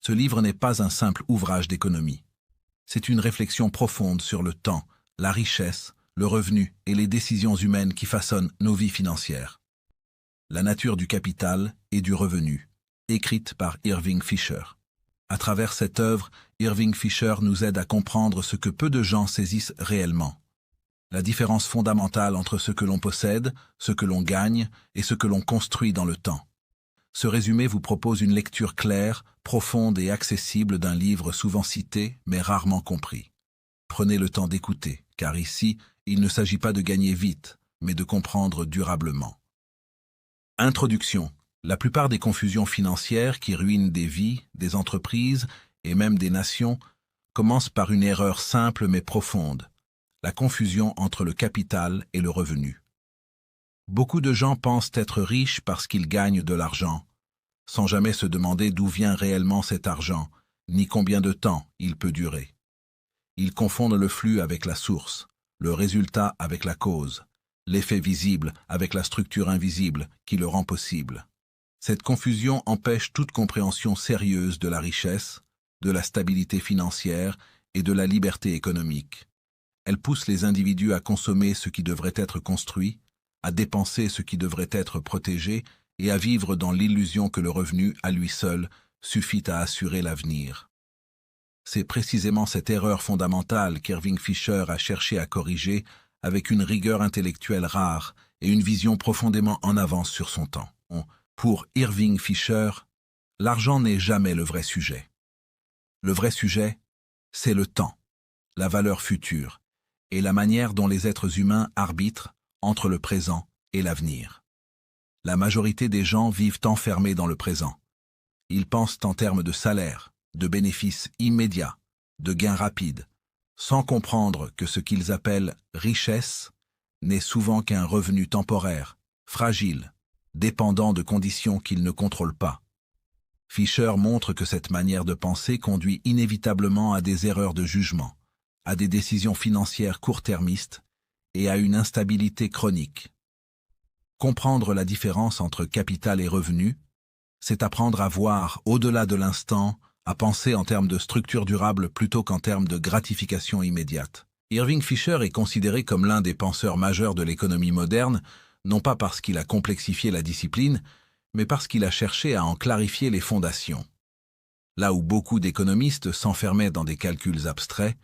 Ce livre n'est pas un simple ouvrage d'économie. C'est une réflexion profonde sur le temps, la richesse, le revenu et les décisions humaines qui façonnent nos vies financières. La nature du capital et du revenu, écrite par Irving Fisher. À travers cette œuvre, Irving Fisher nous aide à comprendre ce que peu de gens saisissent réellement. La différence fondamentale entre ce que l'on possède, ce que l'on gagne et ce que l'on construit dans le temps. Ce résumé vous propose une lecture claire, profonde et accessible d'un livre souvent cité mais rarement compris. Prenez le temps d'écouter, car ici, il ne s'agit pas de gagner vite, mais de comprendre durablement. Introduction. La plupart des confusions financières qui ruinent des vies, des entreprises et même des nations commencent par une erreur simple mais profonde, la confusion entre le capital et le revenu. Beaucoup de gens pensent être riches parce qu'ils gagnent de l'argent, sans jamais se demander d'où vient réellement cet argent, ni combien de temps il peut durer. Ils confondent le flux avec la source, le résultat avec la cause, l'effet visible avec la structure invisible qui le rend possible. Cette confusion empêche toute compréhension sérieuse de la richesse, de la stabilité financière et de la liberté économique. Elle pousse les individus à consommer ce qui devrait être construit, à dépenser ce qui devrait être protégé et à vivre dans l'illusion que le revenu, à lui seul, suffit à assurer l'avenir. C'est précisément cette erreur fondamentale qu'Irving Fisher a cherché à corriger avec une rigueur intellectuelle rare et une vision profondément en avance sur son temps. Pour Irving Fisher, l'argent n'est jamais le vrai sujet. Le vrai sujet, c'est le temps, la valeur future et la manière dont les êtres humains arbitrent entre le présent et l'avenir. La majorité des gens vivent enfermés dans le présent. Ils pensent en termes de salaire, de bénéfices immédiats, de gains rapides, sans comprendre que ce qu'ils appellent richesse n'est souvent qu'un revenu temporaire, fragile, dépendant de conditions qu'ils ne contrôlent pas. Fisher montre que cette manière de penser conduit inévitablement à des erreurs de jugement, à des décisions financières court-termistes et à une instabilité chronique. Comprendre la différence entre capital et revenu, c'est apprendre à voir au-delà de l'instant, à penser en termes de structure durable plutôt qu'en termes de gratification immédiate. Irving Fisher est considéré comme l'un des penseurs majeurs de l'économie moderne, non pas parce qu'il a complexifié la discipline, mais parce qu'il a cherché à en clarifier les fondations. Là où beaucoup d'économistes s'enfermaient dans des calculs abstraits,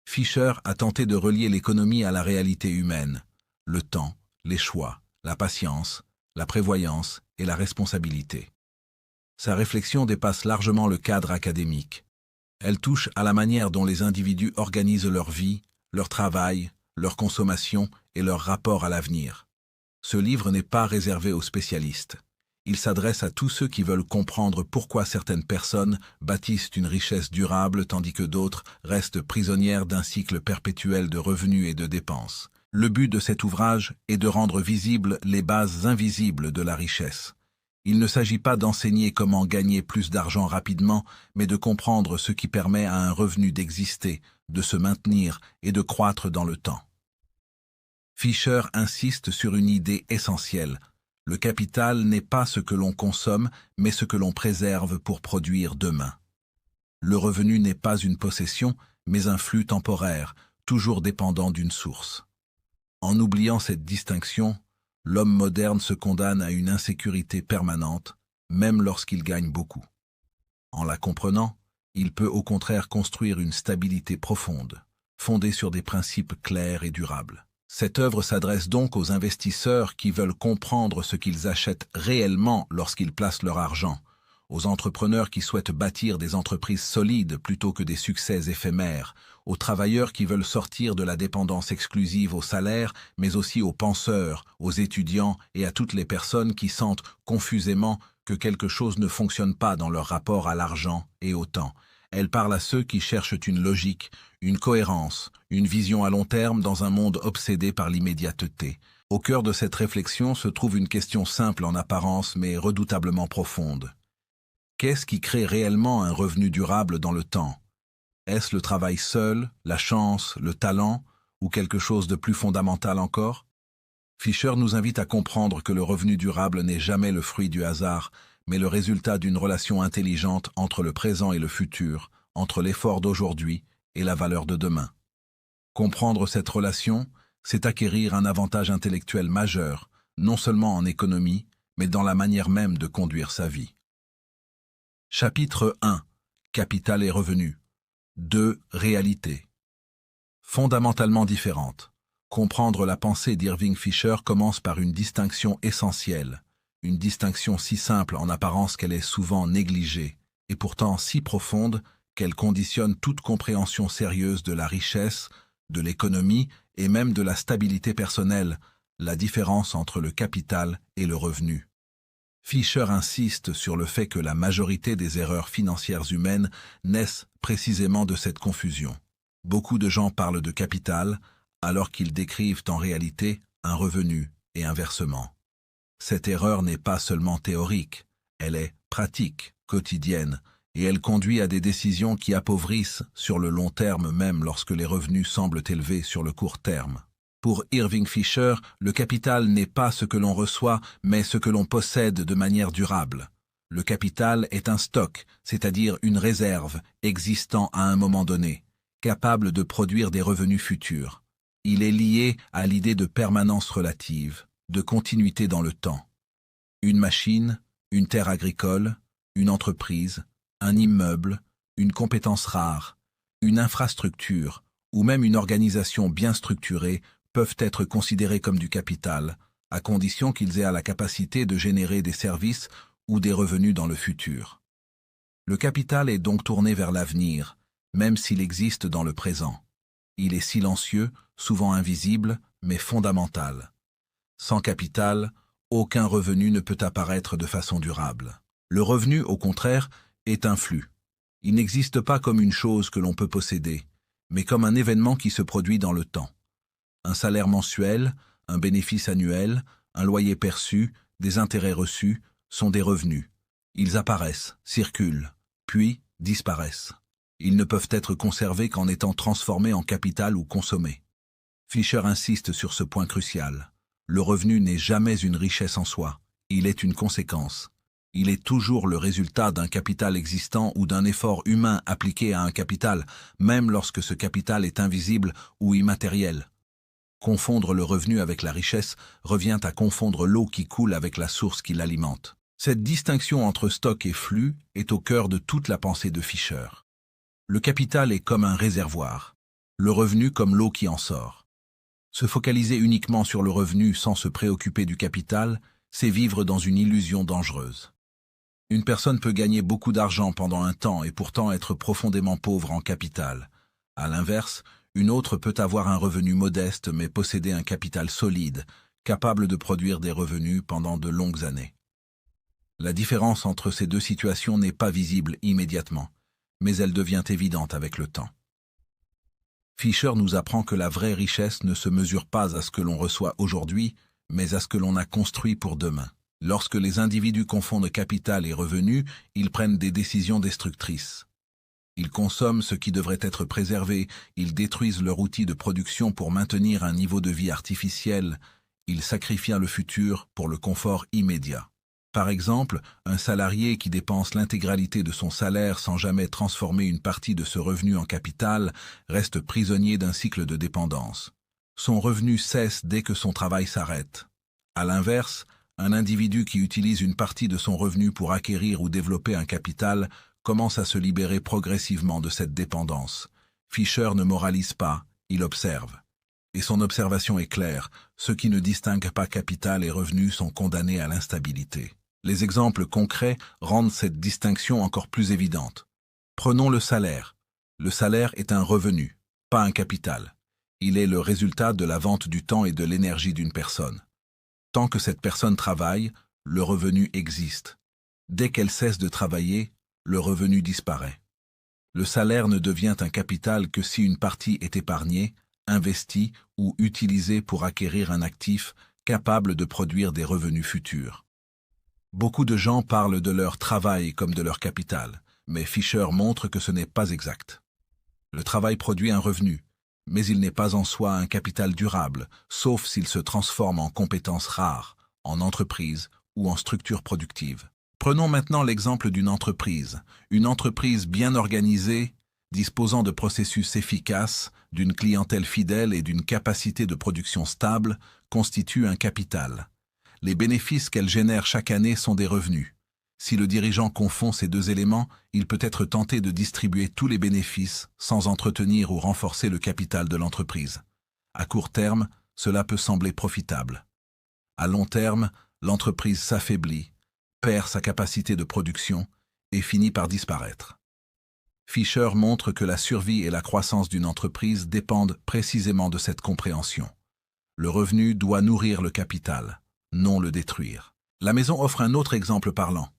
Fisher a tenté de relier l'économie à la réalité humaine, le temps, les choix, la patience, la prévoyance et la responsabilité. Sa réflexion dépasse largement le cadre académique. Elle touche à la manière dont les individus organisent leur vie, leur travail, leur consommation et leur rapport à l'avenir. Ce livre n'est pas réservé aux spécialistes. Il s'adresse à tous ceux qui veulent comprendre pourquoi certaines personnes bâtissent une richesse durable tandis que d'autres restent prisonnières d'un cycle perpétuel de revenus et de dépenses. Le but de cet ouvrage est de rendre visibles les bases invisibles de la richesse. Il ne s'agit pas d'enseigner comment gagner plus d'argent rapidement, mais de comprendre ce qui permet à un revenu d'exister, de se maintenir et de croître dans le temps. Fisher insiste sur une idée essentielle. Le capital n'est pas ce que l'on consomme, mais ce que l'on préserve pour produire demain. Le revenu n'est pas une possession, mais un flux temporaire, toujours dépendant d'une source. En oubliant cette distinction, l'homme moderne se condamne à une insécurité permanente, même lorsqu'il gagne beaucoup. En la comprenant, il peut au contraire construire une stabilité profonde, fondée sur des principes clairs et durables. Cette œuvre s'adresse donc aux investisseurs qui veulent comprendre ce qu'ils achètent réellement lorsqu'ils placent leur argent, aux entrepreneurs qui souhaitent bâtir des entreprises solides plutôt que des succès éphémères, aux travailleurs qui veulent sortir de la dépendance exclusive au salaire, mais aussi aux penseurs, aux étudiants et à toutes les personnes qui sentent confusément que quelque chose ne fonctionne pas dans leur rapport à l'argent et au temps. Elle parle à ceux qui cherchent une logique, une cohérence, une vision à long terme dans un monde obsédé par l'immédiateté. Au cœur de cette réflexion se trouve une question simple en apparence mais redoutablement profonde. Qu'est-ce qui crée réellement un revenu durable dans le temps? Est-ce le travail seul, la chance, le talent, ou quelque chose de plus fondamental encore? Fisher nous invite à comprendre que le revenu durable n'est jamais le fruit du hasard, mais le résultat d'une relation intelligente entre le présent et le futur, entre l'effort d'aujourd'hui et la valeur de demain. Comprendre cette relation, c'est acquérir un avantage intellectuel majeur, non seulement en économie, mais dans la manière même de conduire sa vie. Chapitre 1. Capital et revenu. 2. Réalité. Fondamentalement différentes. Comprendre la pensée d'Irving Fisher commence par une distinction essentielle, une distinction si simple en apparence qu'elle est souvent négligée, et pourtant si profonde qu'elle conditionne toute compréhension sérieuse de la richesse, de l'économie et même de la stabilité personnelle, la différence entre le capital et le revenu. Fisher insiste sur le fait que la majorité des erreurs financières humaines naissent précisément de cette confusion. Beaucoup de gens parlent de capital, alors qu'ils décrivent en réalité un revenu et inversement. Cette erreur n'est pas seulement théorique, elle est pratique, quotidienne, et elle conduit à des décisions qui appauvrissent sur le long terme même lorsque les revenus semblent élevés sur le court terme. Pour Irving Fisher, le capital n'est pas ce que l'on reçoit, mais ce que l'on possède de manière durable. Le capital est un stock, c'est-à-dire une réserve existant à un moment donné, capable de produire des revenus futurs. Il est lié à l'idée de permanence relative, de continuité dans le temps. Une machine, une terre agricole, une entreprise, un immeuble, une compétence rare, une infrastructure ou même une organisation bien structurée peuvent être considérés comme du capital, à condition qu'ils aient la capacité de générer des services ou des revenus dans le futur. Le capital est donc tourné vers l'avenir, même s'il existe dans le présent. Il est silencieux, souvent invisible, mais fondamental. Sans capital, aucun revenu ne peut apparaître de façon durable. Le revenu, au contraire, est un flux. Il n'existe pas comme une chose que l'on peut posséder, mais comme un événement qui se produit dans le temps. Un salaire mensuel, un bénéfice annuel, un loyer perçu, des intérêts reçus sont des revenus. Ils apparaissent, circulent, puis disparaissent. Ils ne peuvent être conservés qu'en étant transformés en capital ou consommés. Fisher insiste sur ce point crucial. Le revenu n'est jamais une richesse en soi, il est une conséquence. Il est toujours le résultat d'un capital existant ou d'un effort humain appliqué à un capital, même lorsque ce capital est invisible ou immatériel. Confondre le revenu avec la richesse revient à confondre l'eau qui coule avec la source qui l'alimente. Cette distinction entre stock et flux est au cœur de toute la pensée de Fisher. Le capital est comme un réservoir, le revenu comme l'eau qui en sort. Se focaliser uniquement sur le revenu sans se préoccuper du capital, c'est vivre dans une illusion dangereuse. Une personne peut gagner beaucoup d'argent pendant un temps et pourtant être profondément pauvre en capital. À l'inverse, une autre peut avoir un revenu modeste mais posséder un capital solide, capable de produire des revenus pendant de longues années. La différence entre ces deux situations n'est pas visible immédiatement, mais elle devient évidente avec le temps. Fisher nous apprend que la vraie richesse ne se mesure pas à ce que l'on reçoit aujourd'hui, mais à ce que l'on a construit pour demain. Lorsque les individus confondent capital et revenu, ils prennent des décisions destructrices. Ils consomment ce qui devrait être préservé, ils détruisent leur outil de production pour maintenir un niveau de vie artificiel, ils sacrifient le futur pour le confort immédiat. Par exemple, un salarié qui dépense l'intégralité de son salaire sans jamais transformer une partie de ce revenu en capital reste prisonnier d'un cycle de dépendance. Son revenu cesse dès que son travail s'arrête. À l'inverse, un individu qui utilise une partie de son revenu pour acquérir ou développer un capital commence à se libérer progressivement de cette dépendance. Fisher ne moralise pas, il observe. Et son observation est claire, ceux qui ne distinguent pas capital et revenu sont condamnés à l'instabilité. Les exemples concrets rendent cette distinction encore plus évidente. Prenons le salaire. Le salaire est un revenu, pas un capital. Il est le résultat de la vente du temps et de l'énergie d'une personne. Tant que cette personne travaille, le revenu existe. Dès qu'elle cesse de travailler, le revenu disparaît. Le salaire ne devient un capital que si une partie est épargnée, investie ou utilisée pour acquérir un actif capable de produire des revenus futurs. Beaucoup de gens parlent de leur travail comme de leur capital, mais Fisher montre que ce n'est pas exact. Le travail produit un revenu, mais il n'est pas en soi un capital durable, sauf s'il se transforme en compétences rares, en entreprise ou en structure productive. Prenons maintenant l'exemple d'une entreprise. Une entreprise bien organisée, disposant de processus efficaces, d'une clientèle fidèle et d'une capacité de production stable, constitue un capital. Les bénéfices qu'elle génère chaque année sont des revenus. Si le dirigeant confond ces deux éléments, il peut être tenté de distribuer tous les bénéfices sans entretenir ou renforcer le capital de l'entreprise. À court terme, cela peut sembler profitable. À long terme, l'entreprise s'affaiblit, perd sa capacité de production et finit par disparaître. Fisher montre que la survie et la croissance d'une entreprise dépendent précisément de cette compréhension. Le revenu doit nourrir le capital, non le détruire. La maison offre un autre exemple parlant.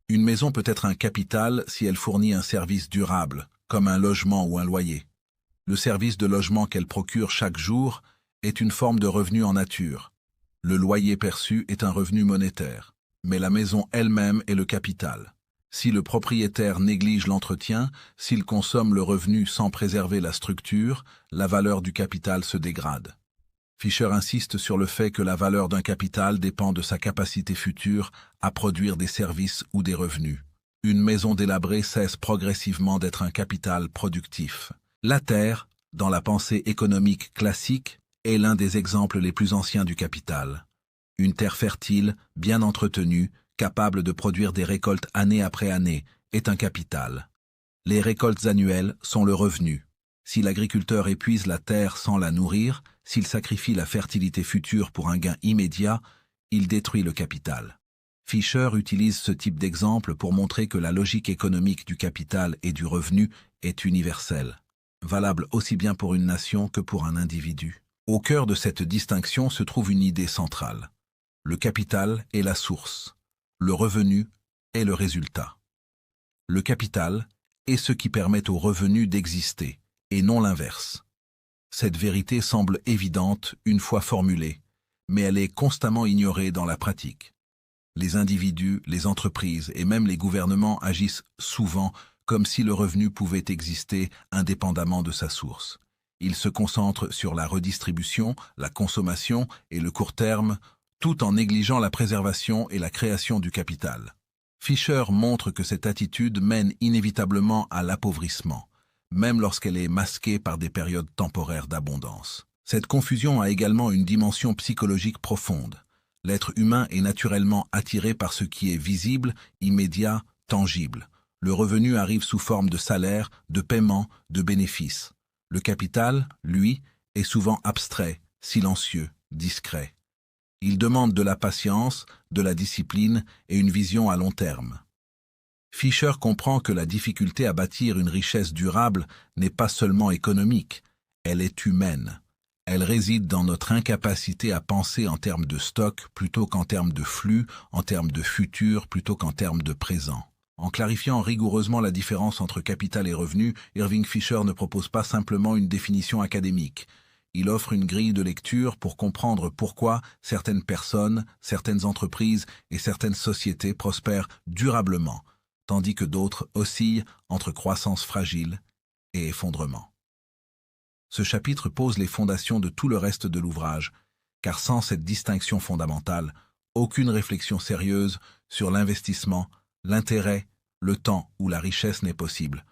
Une maison peut être un capital si elle fournit un service durable, comme un logement ou un loyer. Le service de logement qu'elle procure chaque jour est une forme de revenu en nature. Le loyer perçu est un revenu monétaire, mais la maison elle-même est le capital. Si le propriétaire néglige l'entretien, s'il consomme le revenu sans préserver la structure, la valeur du capital se dégrade. Fisher insiste sur le fait que la valeur d'un capital dépend de sa capacité future à produire des services ou des revenus. Une maison délabrée cesse progressivement d'être un capital productif. La terre, dans la pensée économique classique, est l'un des exemples les plus anciens du capital. Une terre fertile, bien entretenue, capable de produire des récoltes année après année, est un capital. Les récoltes annuelles sont le revenu. Si l'agriculteur épuise la terre sans la nourrir, s'il sacrifie la fertilité future pour un gain immédiat, il détruit le capital. Fisher utilise ce type d'exemple pour montrer que la logique économique du capital et du revenu est universelle, valable aussi bien pour une nation que pour un individu. Au cœur de cette distinction se trouve une idée centrale. Le capital est la source. Le revenu est le résultat. Le capital est ce qui permet au revenu d'exister, et non l'inverse. Cette vérité semble évidente une fois formulée, mais elle est constamment ignorée dans la pratique. Les individus, les entreprises et même les gouvernements agissent souvent comme si le revenu pouvait exister indépendamment de sa source. Ils se concentrent sur la redistribution, la consommation et le court terme, tout en négligeant la préservation et la création du capital. Fisher montre que cette attitude mène inévitablement à l'appauvrissement, même lorsqu'elle est masquée par des périodes temporaires d'abondance. Cette confusion a également une dimension psychologique profonde. L'être humain est naturellement attiré par ce qui est visible, immédiat, tangible. Le revenu arrive sous forme de salaire, de paiement, de bénéfices. Le capital, lui, est souvent abstrait, silencieux, discret. Il demande de la patience, de la discipline et une vision à long terme. Fisher comprend que la difficulté à bâtir une richesse durable n'est pas seulement économique, elle est humaine. Elle réside dans notre incapacité à penser en termes de stock plutôt qu'en termes de flux, en termes de futur plutôt qu'en termes de présent. En clarifiant rigoureusement la différence entre capital et revenu, Irving Fisher ne propose pas simplement une définition académique. Il offre une grille de lecture pour comprendre pourquoi certaines personnes, certaines entreprises et certaines sociétés prospèrent durablement, tandis que d'autres oscillent entre croissance fragile et effondrement. Ce chapitre pose les fondations de tout le reste de l'ouvrage, car sans cette distinction fondamentale, aucune réflexion sérieuse sur l'investissement, l'intérêt, le temps ou la richesse n'est possible.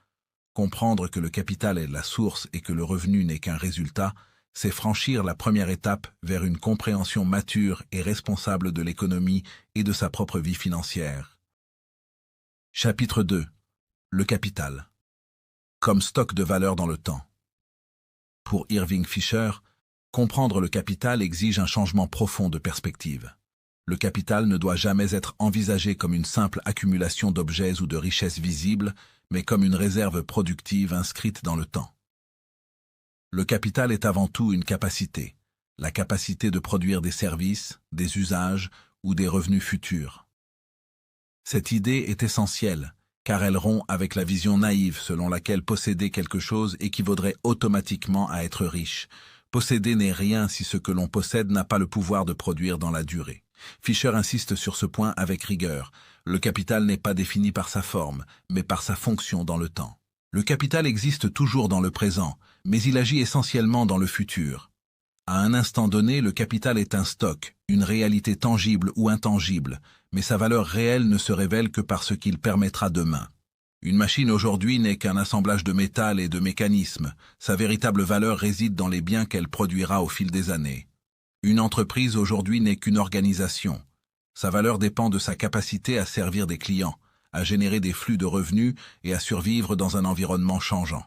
Comprendre que le capital est la source et que le revenu n'est qu'un résultat, c'est franchir la première étape vers une compréhension mature et responsable de l'économie et de sa propre vie financière. Chapitre 2. Le capital. Comme stock de valeur dans le temps. Pour Irving Fisher, comprendre le capital exige un changement profond de perspective. Le capital ne doit jamais être envisagé comme une simple accumulation d'objets ou de richesses visibles, mais comme une réserve productive inscrite dans le temps. Le capital est avant tout une capacité, la capacité de produire des services, des usages ou des revenus futurs. Cette idée est essentielle, car elle rompt avec la vision naïve selon laquelle posséder quelque chose équivaudrait automatiquement à être riche. Posséder n'est rien si ce que l'on possède n'a pas le pouvoir de produire dans la durée. Fisher insiste sur ce point avec rigueur. Le capital n'est pas défini par sa forme, mais par sa fonction dans le temps. Le capital existe toujours dans le présent, mais il agit essentiellement dans le futur. À un instant donné, le capital est un stock, une réalité tangible ou intangible, mais sa valeur réelle ne se révèle que par ce qu'il permettra demain. Une machine aujourd'hui n'est qu'un assemblage de métal et de mécanismes. Sa véritable valeur réside dans les biens qu'elle produira au fil des années. Une entreprise aujourd'hui n'est qu'une organisation. Sa valeur dépend de sa capacité à servir des clients, à générer des flux de revenus et à survivre dans un environnement changeant.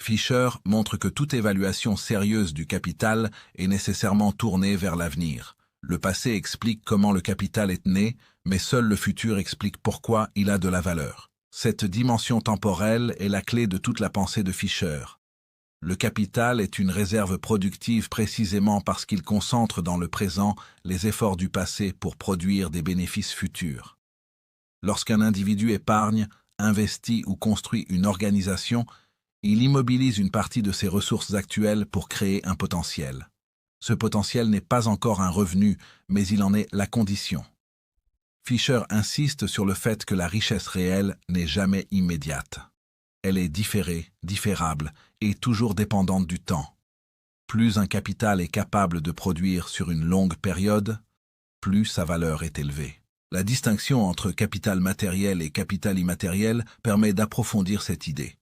Fisher montre que toute évaluation sérieuse du capital est nécessairement tournée vers l'avenir. Le passé explique comment le capital est né, mais seul le futur explique pourquoi il a de la valeur. Cette dimension temporelle est la clé de toute la pensée de Fisher. Le capital est une réserve productive précisément parce qu'il concentre dans le présent les efforts du passé pour produire des bénéfices futurs. Lorsqu'un individu épargne, investit ou construit une organisation, il immobilise une partie de ses ressources actuelles pour créer un potentiel. Ce potentiel n'est pas encore un revenu, mais il en est la condition. Fisher insiste sur le fait que la richesse réelle n'est jamais immédiate. Elle est différée, différable et toujours dépendante du temps. Plus un capital est capable de produire sur une longue période, plus sa valeur est élevée. La distinction entre capital matériel et capital immatériel permet d'approfondir cette idée.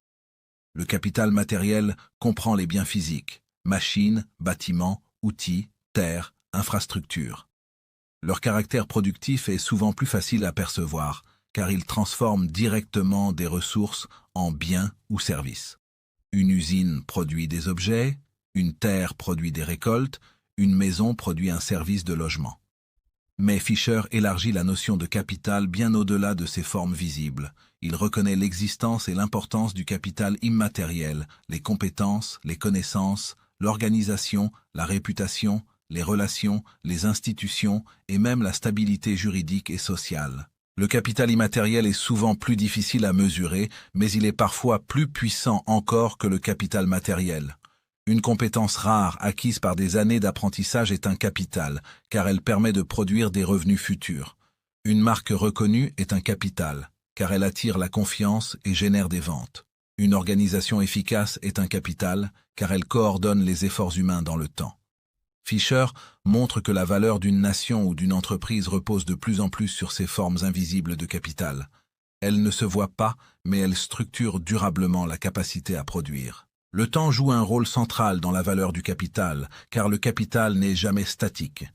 Le capital matériel comprend les biens physiques, machines, bâtiments, outils, terres, infrastructures. Leur caractère productif est souvent plus facile à percevoir, car ils transforment directement des ressources en biens ou services. Une usine produit des objets, une terre produit des récoltes, une maison produit un service de logement. Mais Fisher élargit la notion de capital bien au-delà de ses formes visibles. Il reconnaît l'existence et l'importance du capital immatériel, les compétences, les connaissances, l'organisation, la réputation, les relations, les institutions et même la stabilité juridique et sociale. Le capital immatériel est souvent plus difficile à mesurer, mais il est parfois plus puissant encore que le capital matériel. Une compétence rare acquise par des années d'apprentissage est un capital, car elle permet de produire des revenus futurs. Une marque reconnue est un capital, car elle attire la confiance et génère des ventes. Une organisation efficace est un capital, car elle coordonne les efforts humains dans le temps. Fisher montre que la valeur d'une nation ou d'une entreprise repose de plus en plus sur ces formes invisibles de capital. Elles ne se voient pas, mais elles structurent durablement la capacité à produire. Le temps joue un rôle central dans la valeur du capital, car le capital n'est jamais statique.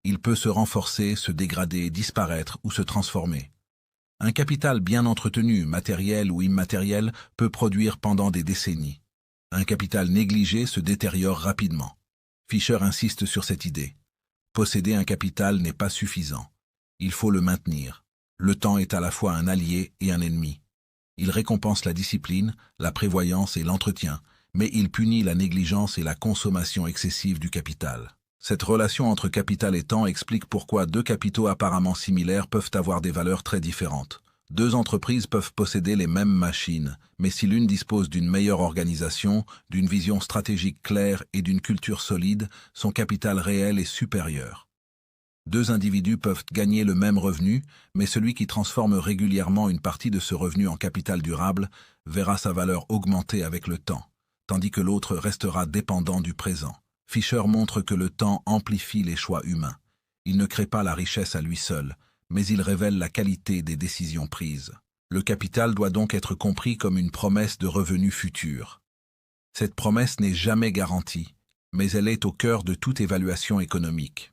Il peut se renforcer, se dégrader, disparaître ou se transformer. Un capital bien entretenu, matériel ou immatériel, peut produire pendant des décennies. Un capital négligé se détériore rapidement. Fisher insiste sur cette idée. Posséder un capital n'est pas suffisant. Il faut le maintenir. Le temps est à la fois un allié et un ennemi. Il récompense la discipline, la prévoyance et l'entretien, mais il punit la négligence et la consommation excessive du capital. Cette relation entre capital et temps explique pourquoi deux capitaux apparemment similaires peuvent avoir des valeurs très différentes. Deux entreprises peuvent posséder les mêmes machines, mais si l'une dispose d'une meilleure organisation, d'une vision stratégique claire et d'une culture solide, son capital réel est supérieur. Deux individus peuvent gagner le même revenu, mais celui qui transforme régulièrement une partie de ce revenu en capital durable verra sa valeur augmenter avec le temps, tandis que l'autre restera dépendant du présent. Fisher montre que le temps amplifie les choix humains. Il ne crée pas la richesse à lui seul, mais il révèle la qualité des décisions prises. Le capital doit donc être compris comme une promesse de revenus futurs. Cette promesse n'est jamais garantie, mais elle est au cœur de toute évaluation économique.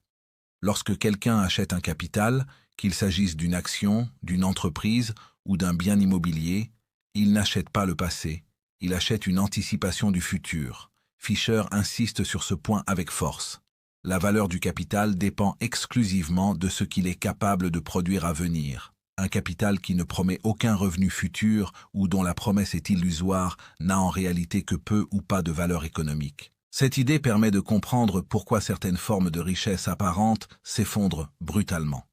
Lorsque quelqu'un achète un capital, qu'il s'agisse d'une action, d'une entreprise ou d'un bien immobilier, il n'achète pas le passé, il achète une anticipation du futur. Fisher insiste sur ce point avec force. La valeur du capital dépend exclusivement de ce qu'il est capable de produire à venir. Un capital qui ne promet aucun revenu futur ou dont la promesse est illusoire n'a en réalité que peu ou pas de valeur économique. Cette idée permet de comprendre pourquoi certaines formes de richesse apparentes s'effondrent brutalement.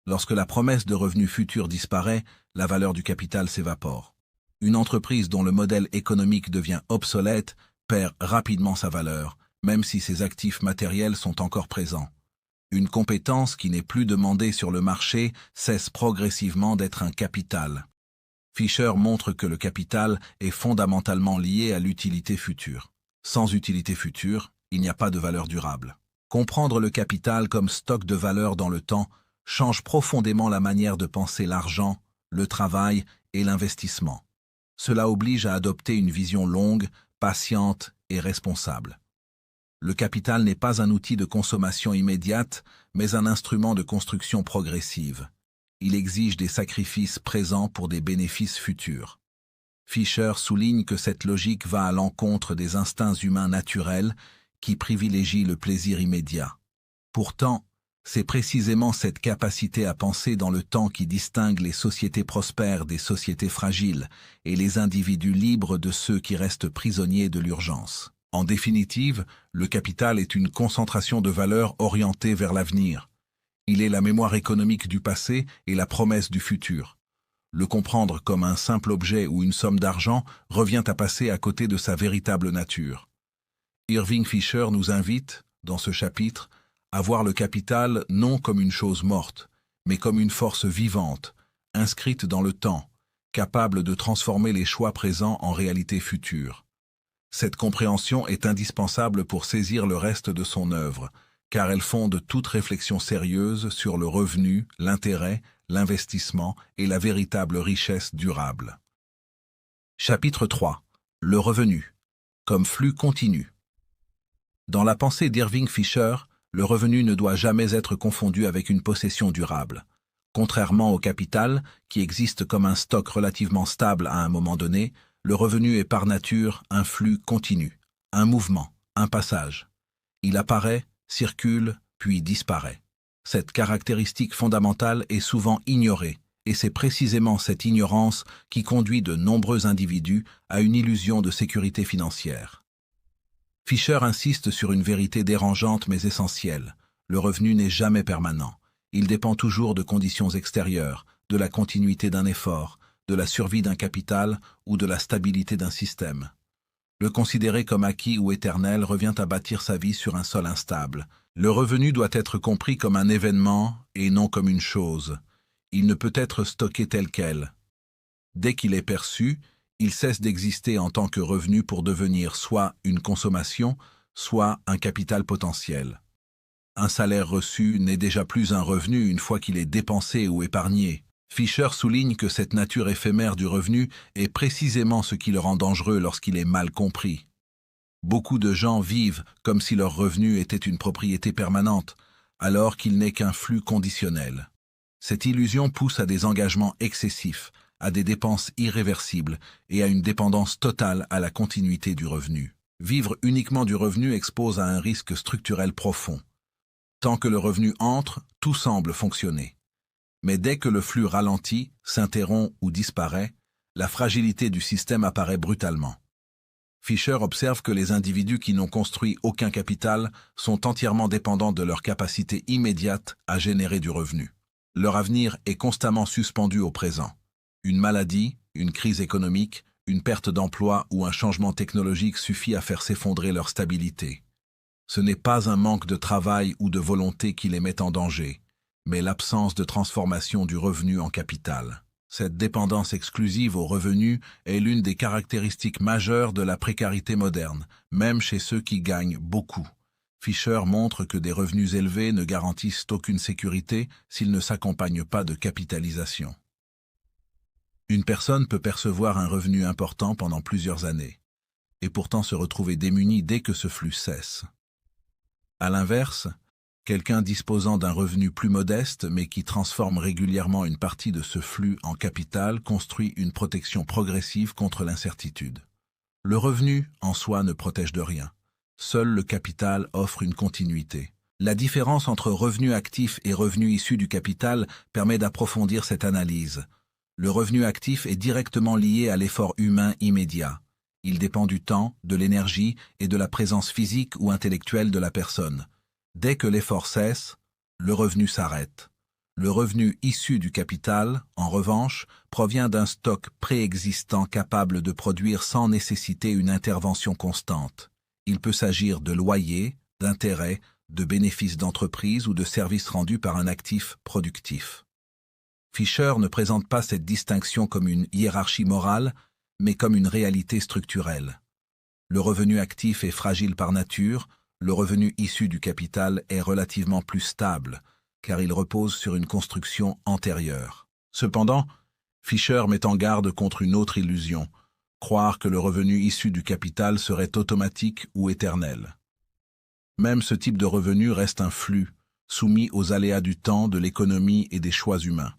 Lorsque la promesse de revenus futurs disparaît, la valeur du capital s'évapore. Une entreprise dont le modèle économique devient obsolète perd rapidement sa valeur, même si ses actifs matériels sont encore présents. Une compétence qui n'est plus demandée sur le marché cesse progressivement d'être un capital. Fisher montre que le capital est fondamentalement lié à l'utilité future. Sans utilité future, il n'y a pas de valeur durable. Comprendre le capital comme stock de valeur dans le temps change profondément la manière de penser l'argent, le travail et l'investissement. Cela oblige à adopter une vision longue, patiente et responsable. Le capital n'est pas un outil de consommation immédiate, mais un instrument de construction progressive. Il exige des sacrifices présents pour des bénéfices futurs. Fisher souligne que cette logique va à l'encontre des instincts humains naturels qui privilégient le plaisir immédiat. Pourtant, c'est précisément cette capacité à penser dans le temps qui distingue les sociétés prospères des sociétés fragiles et les individus libres de ceux qui restent prisonniers de l'urgence. En définitive, le capital est une concentration de valeur orientée vers l'avenir. Il est la mémoire économique du passé et la promesse du futur. Le comprendre comme un simple objet ou une somme d'argent revient à passer à côté de sa véritable nature. Irving Fisher nous invite, dans ce chapitre, à voir le capital non comme une chose morte, mais comme une force vivante, inscrite dans le temps, capable de transformer les choix présents en réalité future. Cette compréhension est indispensable pour saisir le reste de son œuvre, car elle fonde toute réflexion sérieuse sur le revenu, l'intérêt, l'investissement et la véritable richesse durable. Chapitre 3. Le revenu, comme flux continu. Dans la pensée d'Irving Fisher, le revenu ne doit jamais être confondu avec une possession durable. Contrairement au capital, qui existe comme un stock relativement stable à un moment donné, le revenu est par nature un flux continu, un mouvement, un passage. Il apparaît, circule, puis disparaît. Cette caractéristique fondamentale est souvent ignorée, et c'est précisément cette ignorance qui conduit de nombreux individus à une illusion de sécurité financière. Fisher insiste sur une vérité dérangeante mais essentielle. Le revenu n'est jamais permanent. Il dépend toujours de conditions extérieures, de la continuité d'un effort, de la survie d'un capital ou de la stabilité d'un système. Le considérer comme acquis ou éternel revient à bâtir sa vie sur un sol instable. Le revenu doit être compris comme un événement et non comme une chose. Il ne peut être stocké tel quel. Dès qu'il est perçu, il cesse d'exister en tant que revenu pour devenir soit une consommation, soit un capital potentiel. Un salaire reçu n'est déjà plus un revenu une fois qu'il est dépensé ou épargné. Fisher souligne que cette nature éphémère du revenu est précisément ce qui le rend dangereux lorsqu'il est mal compris. Beaucoup de gens vivent comme si leur revenu était une propriété permanente, alors qu'il n'est qu'un flux conditionnel. Cette illusion pousse à des engagements excessifs, à des dépenses irréversibles et à une dépendance totale à la continuité du revenu. Vivre uniquement du revenu expose à un risque structurel profond. Tant que le revenu entre, tout semble fonctionner. Mais dès que le flux ralentit, s'interrompt ou disparaît, la fragilité du système apparaît brutalement. Fisher observe que les individus qui n'ont construit aucun capital sont entièrement dépendants de leur capacité immédiate à générer du revenu. Leur avenir est constamment suspendu au présent. Une maladie, une crise économique, une perte d'emploi ou un changement technologique suffit à faire s'effondrer leur stabilité. Ce n'est pas un manque de travail ou de volonté qui les met en danger, mais l'absence de transformation du revenu en capital. Cette dépendance exclusive au revenu est l'une des caractéristiques majeures de la précarité moderne, même chez ceux qui gagnent beaucoup. Fisher montre que des revenus élevés ne garantissent aucune sécurité s'ils ne s'accompagnent pas de capitalisation. Une personne peut percevoir un revenu important pendant plusieurs années, et pourtant se retrouver démunie dès que ce flux cesse. À l'inverse, quelqu'un disposant d'un revenu plus modeste mais qui transforme régulièrement une partie de ce flux en capital construit une protection progressive contre l'incertitude. Le revenu, en soi, ne protège de rien. Seul le capital offre une continuité. La différence entre revenu actif et revenu issu du capital permet d'approfondir cette analyse. Le revenu actif est directement lié à l'effort humain immédiat. Il dépend du temps, de l'énergie et de la présence physique ou intellectuelle de la personne. Dès que l'effort cesse, le revenu s'arrête. Le revenu issu du capital, en revanche, provient d'un stock préexistant capable de produire sans nécessiter une intervention constante. Il peut s'agir de loyers, d'intérêts, de bénéfices d'entreprise ou de services rendus par un actif productif. Fisher ne présente pas cette distinction comme une hiérarchie morale, mais comme une réalité structurelle. Le revenu actif est fragile par nature, le revenu issu du capital est relativement plus stable, car il repose sur une construction antérieure. Cependant, Fisher met en garde contre une autre illusion, croire que le revenu issu du capital serait automatique ou éternel. Même ce type de revenu reste un flux, soumis aux aléas du temps, de l'économie et des choix humains.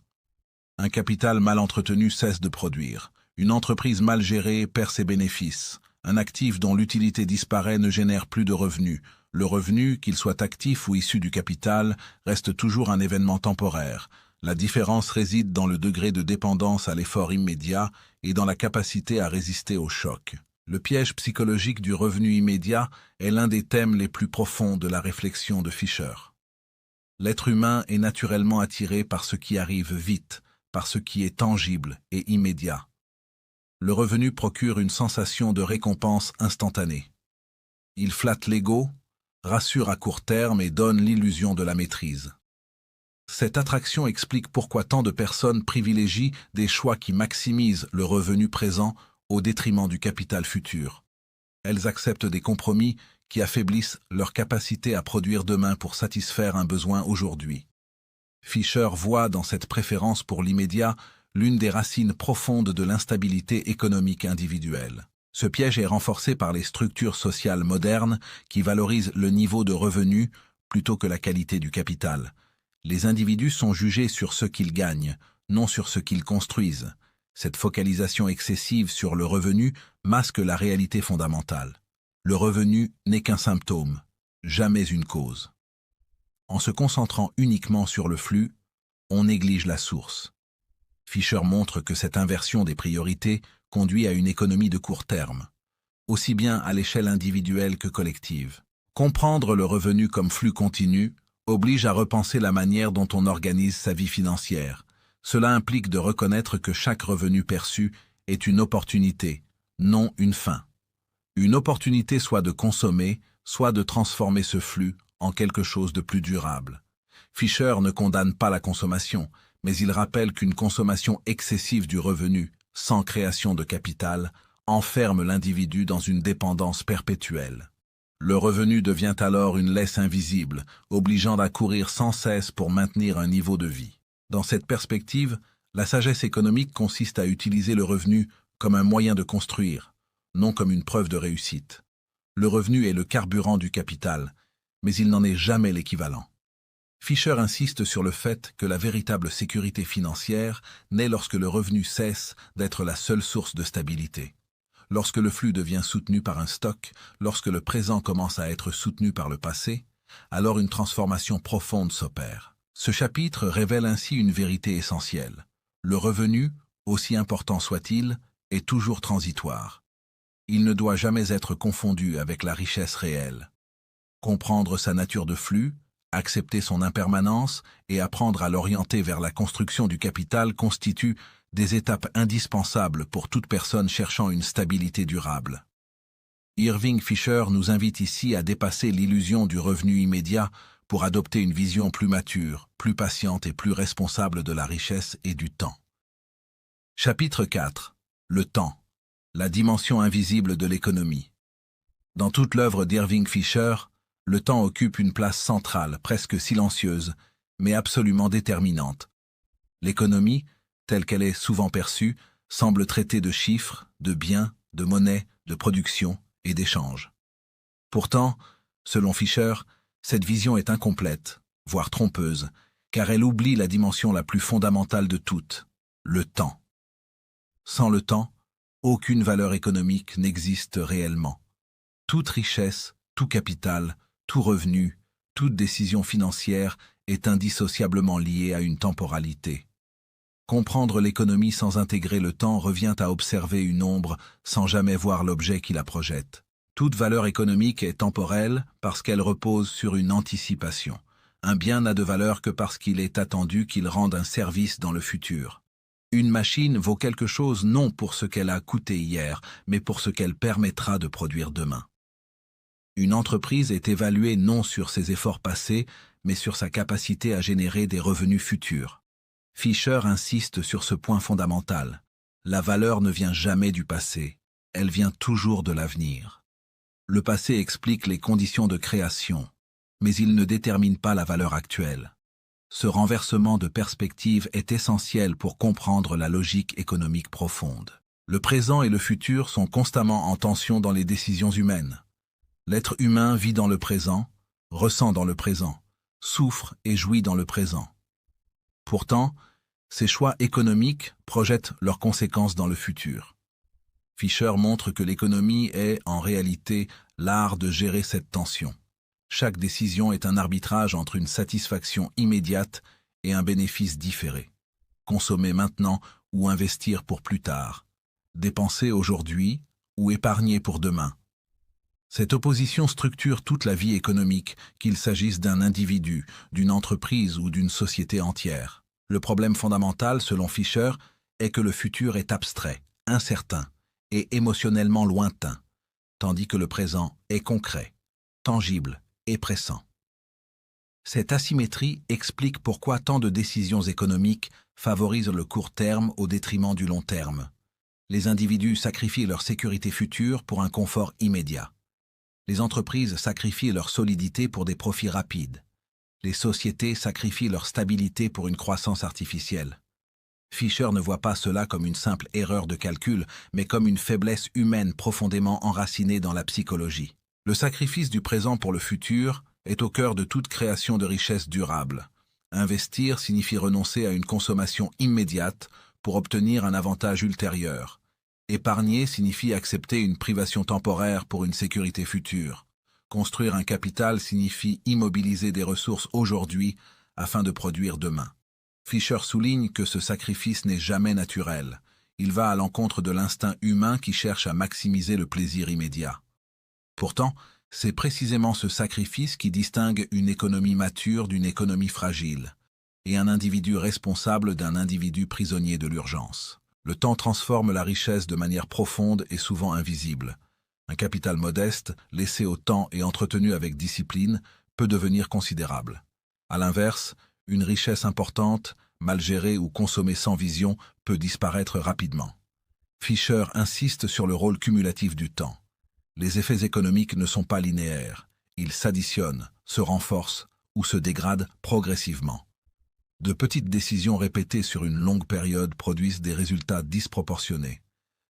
Un capital mal entretenu cesse de produire. Une entreprise mal gérée perd ses bénéfices. Un actif dont l'utilité disparaît ne génère plus de revenus. Le revenu, qu'il soit actif ou issu du capital, reste toujours un événement temporaire. La différence réside dans le degré de dépendance à l'effort immédiat et dans la capacité à résister au choc. Le piège psychologique du revenu immédiat est l'un des thèmes les plus profonds de la réflexion de Fisher. L'être humain est naturellement attiré par ce qui arrive vite, par ce qui est tangible et immédiat. Le revenu procure une sensation de récompense instantanée. Il flatte l'ego, rassure à court terme et donne l'illusion de la maîtrise. Cette attraction explique pourquoi tant de personnes privilégient des choix qui maximisent le revenu présent au détriment du capital futur. Elles acceptent des compromis qui affaiblissent leur capacité à produire demain pour satisfaire un besoin aujourd'hui. Fisher voit dans cette préférence pour l'immédiat l'une des racines profondes de l'instabilité économique individuelle. Ce piège est renforcé par les structures sociales modernes qui valorisent le niveau de revenu plutôt que la qualité du capital. Les individus sont jugés sur ce qu'ils gagnent, non sur ce qu'ils construisent. Cette focalisation excessive sur le revenu masque la réalité fondamentale. Le revenu n'est qu'un symptôme, jamais une cause. En se concentrant uniquement sur le flux, on néglige la source. Fisher montre que cette inversion des priorités conduit à une économie de court terme, aussi bien à l'échelle individuelle que collective. Comprendre le revenu comme flux continu oblige à repenser la manière dont on organise sa vie financière. Cela implique de reconnaître que chaque revenu perçu est une opportunité, non une fin. Une opportunité soit de consommer, soit de transformer ce flux en quelque chose de plus durable. Fisher ne condamne pas la consommation, mais il rappelle qu'une consommation excessive du revenu, sans création de capital, enferme l'individu dans une dépendance perpétuelle. Le revenu devient alors une laisse invisible, obligeant à courir sans cesse pour maintenir un niveau de vie. Dans cette perspective, la sagesse économique consiste à utiliser le revenu comme un moyen de construire, non comme une preuve de réussite. Le revenu est le carburant du capital, mais il n'en est jamais l'équivalent. Fisher insiste sur le fait que la véritable sécurité financière naît lorsque le revenu cesse d'être la seule source de stabilité. Lorsque le flux devient soutenu par un stock, lorsque le présent commence à être soutenu par le passé, alors une transformation profonde s'opère. Ce chapitre révèle ainsi une vérité essentielle. Le revenu, aussi important soit-il, est toujours transitoire. Il ne doit jamais être confondu avec la richesse réelle. Comprendre sa nature de flux, accepter son impermanence et apprendre à l'orienter vers la construction du capital constituent des étapes indispensables pour toute personne cherchant une stabilité durable. Irving Fisher nous invite ici à dépasser l'illusion du revenu immédiat pour adopter une vision plus mature, plus patiente et plus responsable de la richesse et du temps. Chapitre 4. Le temps. La dimension invisible de l'économie. Dans toute l'œuvre d'Irving Fisher, le temps occupe une place centrale, presque silencieuse, mais absolument déterminante. L'économie, telle qu'elle est souvent perçue, semble traiter de chiffres, de biens, de monnaie, de production et d'échange. Pourtant, selon Fisher, cette vision est incomplète, voire trompeuse, car elle oublie la dimension la plus fondamentale de toutes, le temps. Sans le temps, aucune valeur économique n'existe réellement. Toute richesse, tout capital, tout revenu, toute décision financière est indissociablement liée à une temporalité. Comprendre l'économie sans intégrer le temps revient à observer une ombre sans jamais voir l'objet qui la projette. Toute valeur économique est temporelle parce qu'elle repose sur une anticipation. Un bien n'a de valeur que parce qu'il est attendu qu'il rende un service dans le futur. Une machine vaut quelque chose non pour ce qu'elle a coûté hier, mais pour ce qu'elle permettra de produire demain. Une entreprise est évaluée non sur ses efforts passés, mais sur sa capacité à générer des revenus futurs. Fisher insiste sur ce point fondamental. La valeur ne vient jamais du passé, elle vient toujours de l'avenir. Le passé explique les conditions de création, mais il ne détermine pas la valeur actuelle. Ce renversement de perspective est essentiel pour comprendre la logique économique profonde. Le présent et le futur sont constamment en tension dans les décisions humaines. L'être humain vit dans le présent, ressent dans le présent, souffre et jouit dans le présent. Pourtant, ces choix économiques projettent leurs conséquences dans le futur. Fisher montre que l'économie est, en réalité, l'art de gérer cette tension. Chaque décision est un arbitrage entre une satisfaction immédiate et un bénéfice différé. Consommer maintenant ou investir pour plus tard. Dépenser aujourd'hui ou épargner pour demain. Cette opposition structure toute la vie économique, qu'il s'agisse d'un individu, d'une entreprise ou d'une société entière. Le problème fondamental, selon Fisher, est que le futur est abstrait, incertain et émotionnellement lointain, tandis que le présent est concret, tangible et pressant. Cette asymétrie explique pourquoi tant de décisions économiques favorisent le court terme au détriment du long terme. Les individus sacrifient leur sécurité future pour un confort immédiat. Les entreprises sacrifient leur solidité pour des profits rapides. Les sociétés sacrifient leur stabilité pour une croissance artificielle. Fisher ne voit pas cela comme une simple erreur de calcul, mais comme une faiblesse humaine profondément enracinée dans la psychologie. Le sacrifice du présent pour le futur est au cœur de toute création de richesse durable. Investir signifie renoncer à une consommation immédiate pour obtenir un avantage ultérieur. Épargner signifie accepter une privation temporaire pour une sécurité future. Construire un capital signifie immobiliser des ressources aujourd'hui afin de produire demain. Fisher souligne que ce sacrifice n'est jamais naturel. Il va à l'encontre de l'instinct humain qui cherche à maximiser le plaisir immédiat. Pourtant, c'est précisément ce sacrifice qui distingue une économie mature d'une économie fragile, et un individu responsable d'un individu prisonnier de l'urgence. Le temps transforme la richesse de manière profonde et souvent invisible. Un capital modeste, laissé au temps et entretenu avec discipline, peut devenir considérable. À l'inverse, une richesse importante, mal gérée ou consommée sans vision, peut disparaître rapidement. Fisher insiste sur le rôle cumulatif du temps. Les effets économiques ne sont pas linéaires. Ils s'additionnent, se renforcent ou se dégradent progressivement. De petites décisions répétées sur une longue période produisent des résultats disproportionnés.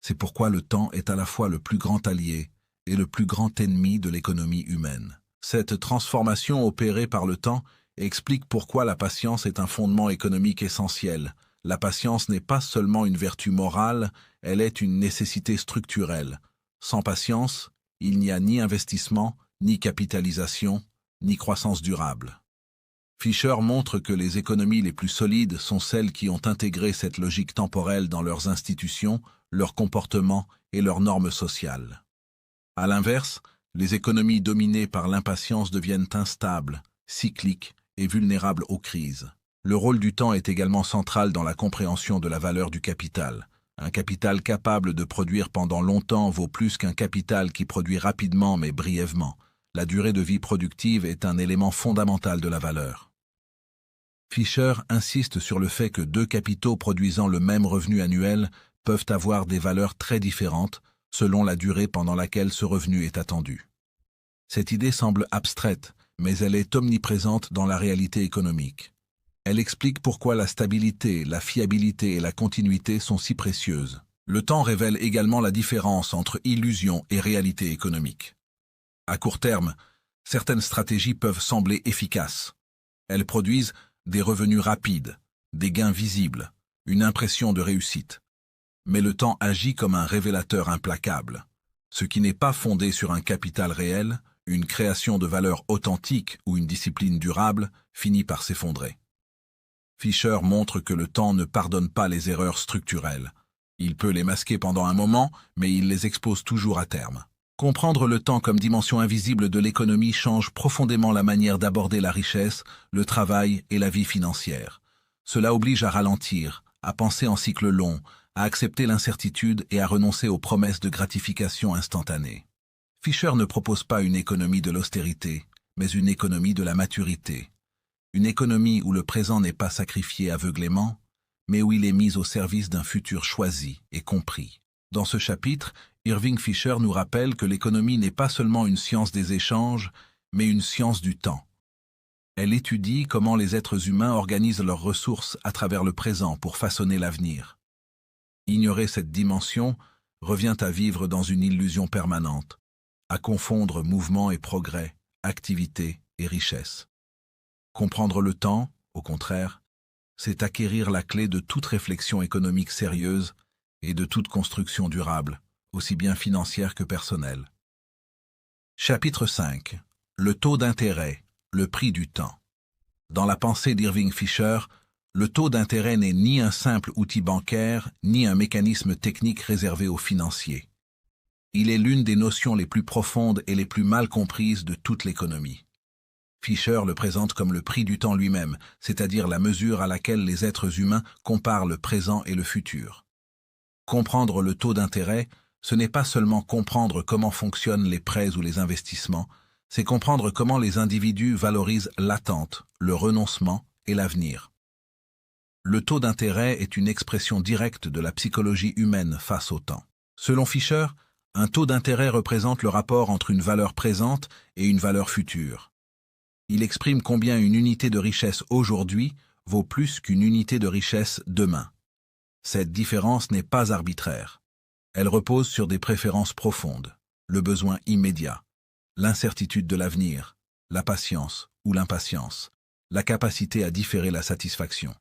C'est pourquoi le temps est à la fois le plus grand allié et le plus grand ennemi de l'économie humaine. Cette transformation opérée par le temps explique pourquoi la patience est un fondement économique essentiel. La patience n'est pas seulement une vertu morale, elle est une nécessité structurelle. Sans patience, il n'y a ni investissement, ni capitalisation, ni croissance durable. Fisher montre que les économies les plus solides sont celles qui ont intégré cette logique temporelle dans leurs institutions, leurs comportements et leurs normes sociales. À l'inverse, les économies dominées par l'impatience deviennent instables, cycliques et vulnérables aux crises. Le rôle du temps est également central dans la compréhension de la valeur du capital. Un capital capable de produire pendant longtemps vaut plus qu'un capital qui produit rapidement mais brièvement. La durée de vie productive est un élément fondamental de la valeur. Fisher insiste sur le fait que deux capitaux produisant le même revenu annuel peuvent avoir des valeurs très différentes selon la durée pendant laquelle ce revenu est attendu. Cette idée semble abstraite, mais elle est omniprésente dans la réalité économique. Elle explique pourquoi la stabilité, la fiabilité et la continuité sont si précieuses. Le temps révèle également la différence entre illusion et réalité économique. À court terme, certaines stratégies peuvent sembler efficaces. Elles produisent des revenus rapides, des gains visibles, une impression de réussite. Mais le temps agit comme un révélateur implacable. Ce qui n'est pas fondé sur un capital réel, une création de valeur authentique ou une discipline durable, finit par s'effondrer. Fisher montre que le temps ne pardonne pas les erreurs structurelles. Il peut les masquer pendant un moment, mais il les expose toujours à terme. Comprendre le temps comme dimension invisible de l'économie change profondément la manière d'aborder la richesse, le travail et la vie financière. Cela oblige à ralentir, à penser en cycle long, à accepter l'incertitude et à renoncer aux promesses de gratification instantanée. Fisher ne propose pas une économie de l'austérité, mais une économie de la maturité. Une économie où le présent n'est pas sacrifié aveuglément, mais où il est mis au service d'un futur choisi et compris. Dans ce chapitre, Irving Fisher nous rappelle que l'économie n'est pas seulement une science des échanges, mais une science du temps. Elle étudie comment les êtres humains organisent leurs ressources à travers le présent pour façonner l'avenir. Ignorer cette dimension revient à vivre dans une illusion permanente, à confondre mouvement et progrès, activité et richesse. Comprendre le temps, au contraire, c'est acquérir la clé de toute réflexion économique sérieuse et de toute construction durable, aussi bien financière que personnelle. Chapitre 5. Le taux d'intérêt, le prix du temps. Dans la pensée d'Irving Fisher, le taux d'intérêt n'est ni un simple outil bancaire, ni un mécanisme technique réservé aux financiers. Il est l'une des notions les plus profondes et les plus mal comprises de toute l'économie. Fisher le présente comme le prix du temps lui-même, c'est-à-dire la mesure à laquelle les êtres humains comparent le présent et le futur. Comprendre le taux d'intérêt, ce n'est pas seulement comprendre comment fonctionnent les prêts ou les investissements, c'est comprendre comment les individus valorisent l'attente, le renoncement et l'avenir. Le taux d'intérêt est une expression directe de la psychologie humaine face au temps. Selon Fisher, un taux d'intérêt représente le rapport entre une valeur présente et une valeur future. Il exprime combien une unité de richesse aujourd'hui vaut plus qu'une unité de richesse demain. Cette différence n'est pas arbitraire. Elle repose sur des préférences profondes, le besoin immédiat, l'incertitude de l'avenir, la patience ou l'impatience, la capacité à différer la satisfaction.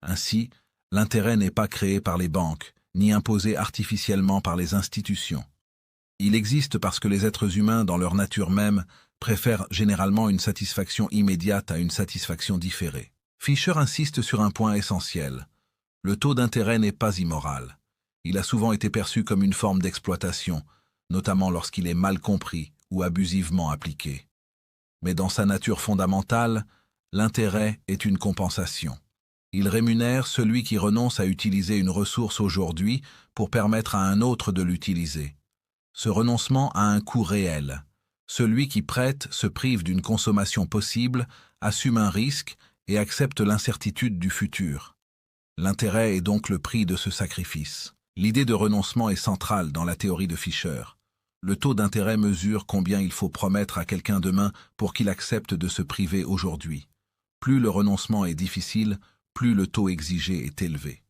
Ainsi, l'intérêt n'est pas créé par les banques, ni imposé artificiellement par les institutions. Il existe parce que les êtres humains, dans leur nature même, préfèrent généralement une satisfaction immédiate à une satisfaction différée. Fisher insiste sur un point essentiel. Le taux d'intérêt n'est pas immoral. Il a souvent été perçu comme une forme d'exploitation, notamment lorsqu'il est mal compris ou abusivement appliqué. Mais dans sa nature fondamentale, l'intérêt est une compensation. Il rémunère celui qui renonce à utiliser une ressource aujourd'hui pour permettre à un autre de l'utiliser. Ce renoncement a un coût réel. Celui qui prête se prive d'une consommation possible, assume un risque et accepte l'incertitude du futur. L'intérêt est donc le prix de ce sacrifice. L'idée de renoncement est centrale dans la théorie de Fisher. Le taux d'intérêt mesure combien il faut promettre à quelqu'un demain pour qu'il accepte de se priver aujourd'hui. Plus le renoncement est difficile, plus le taux exigé est élevé.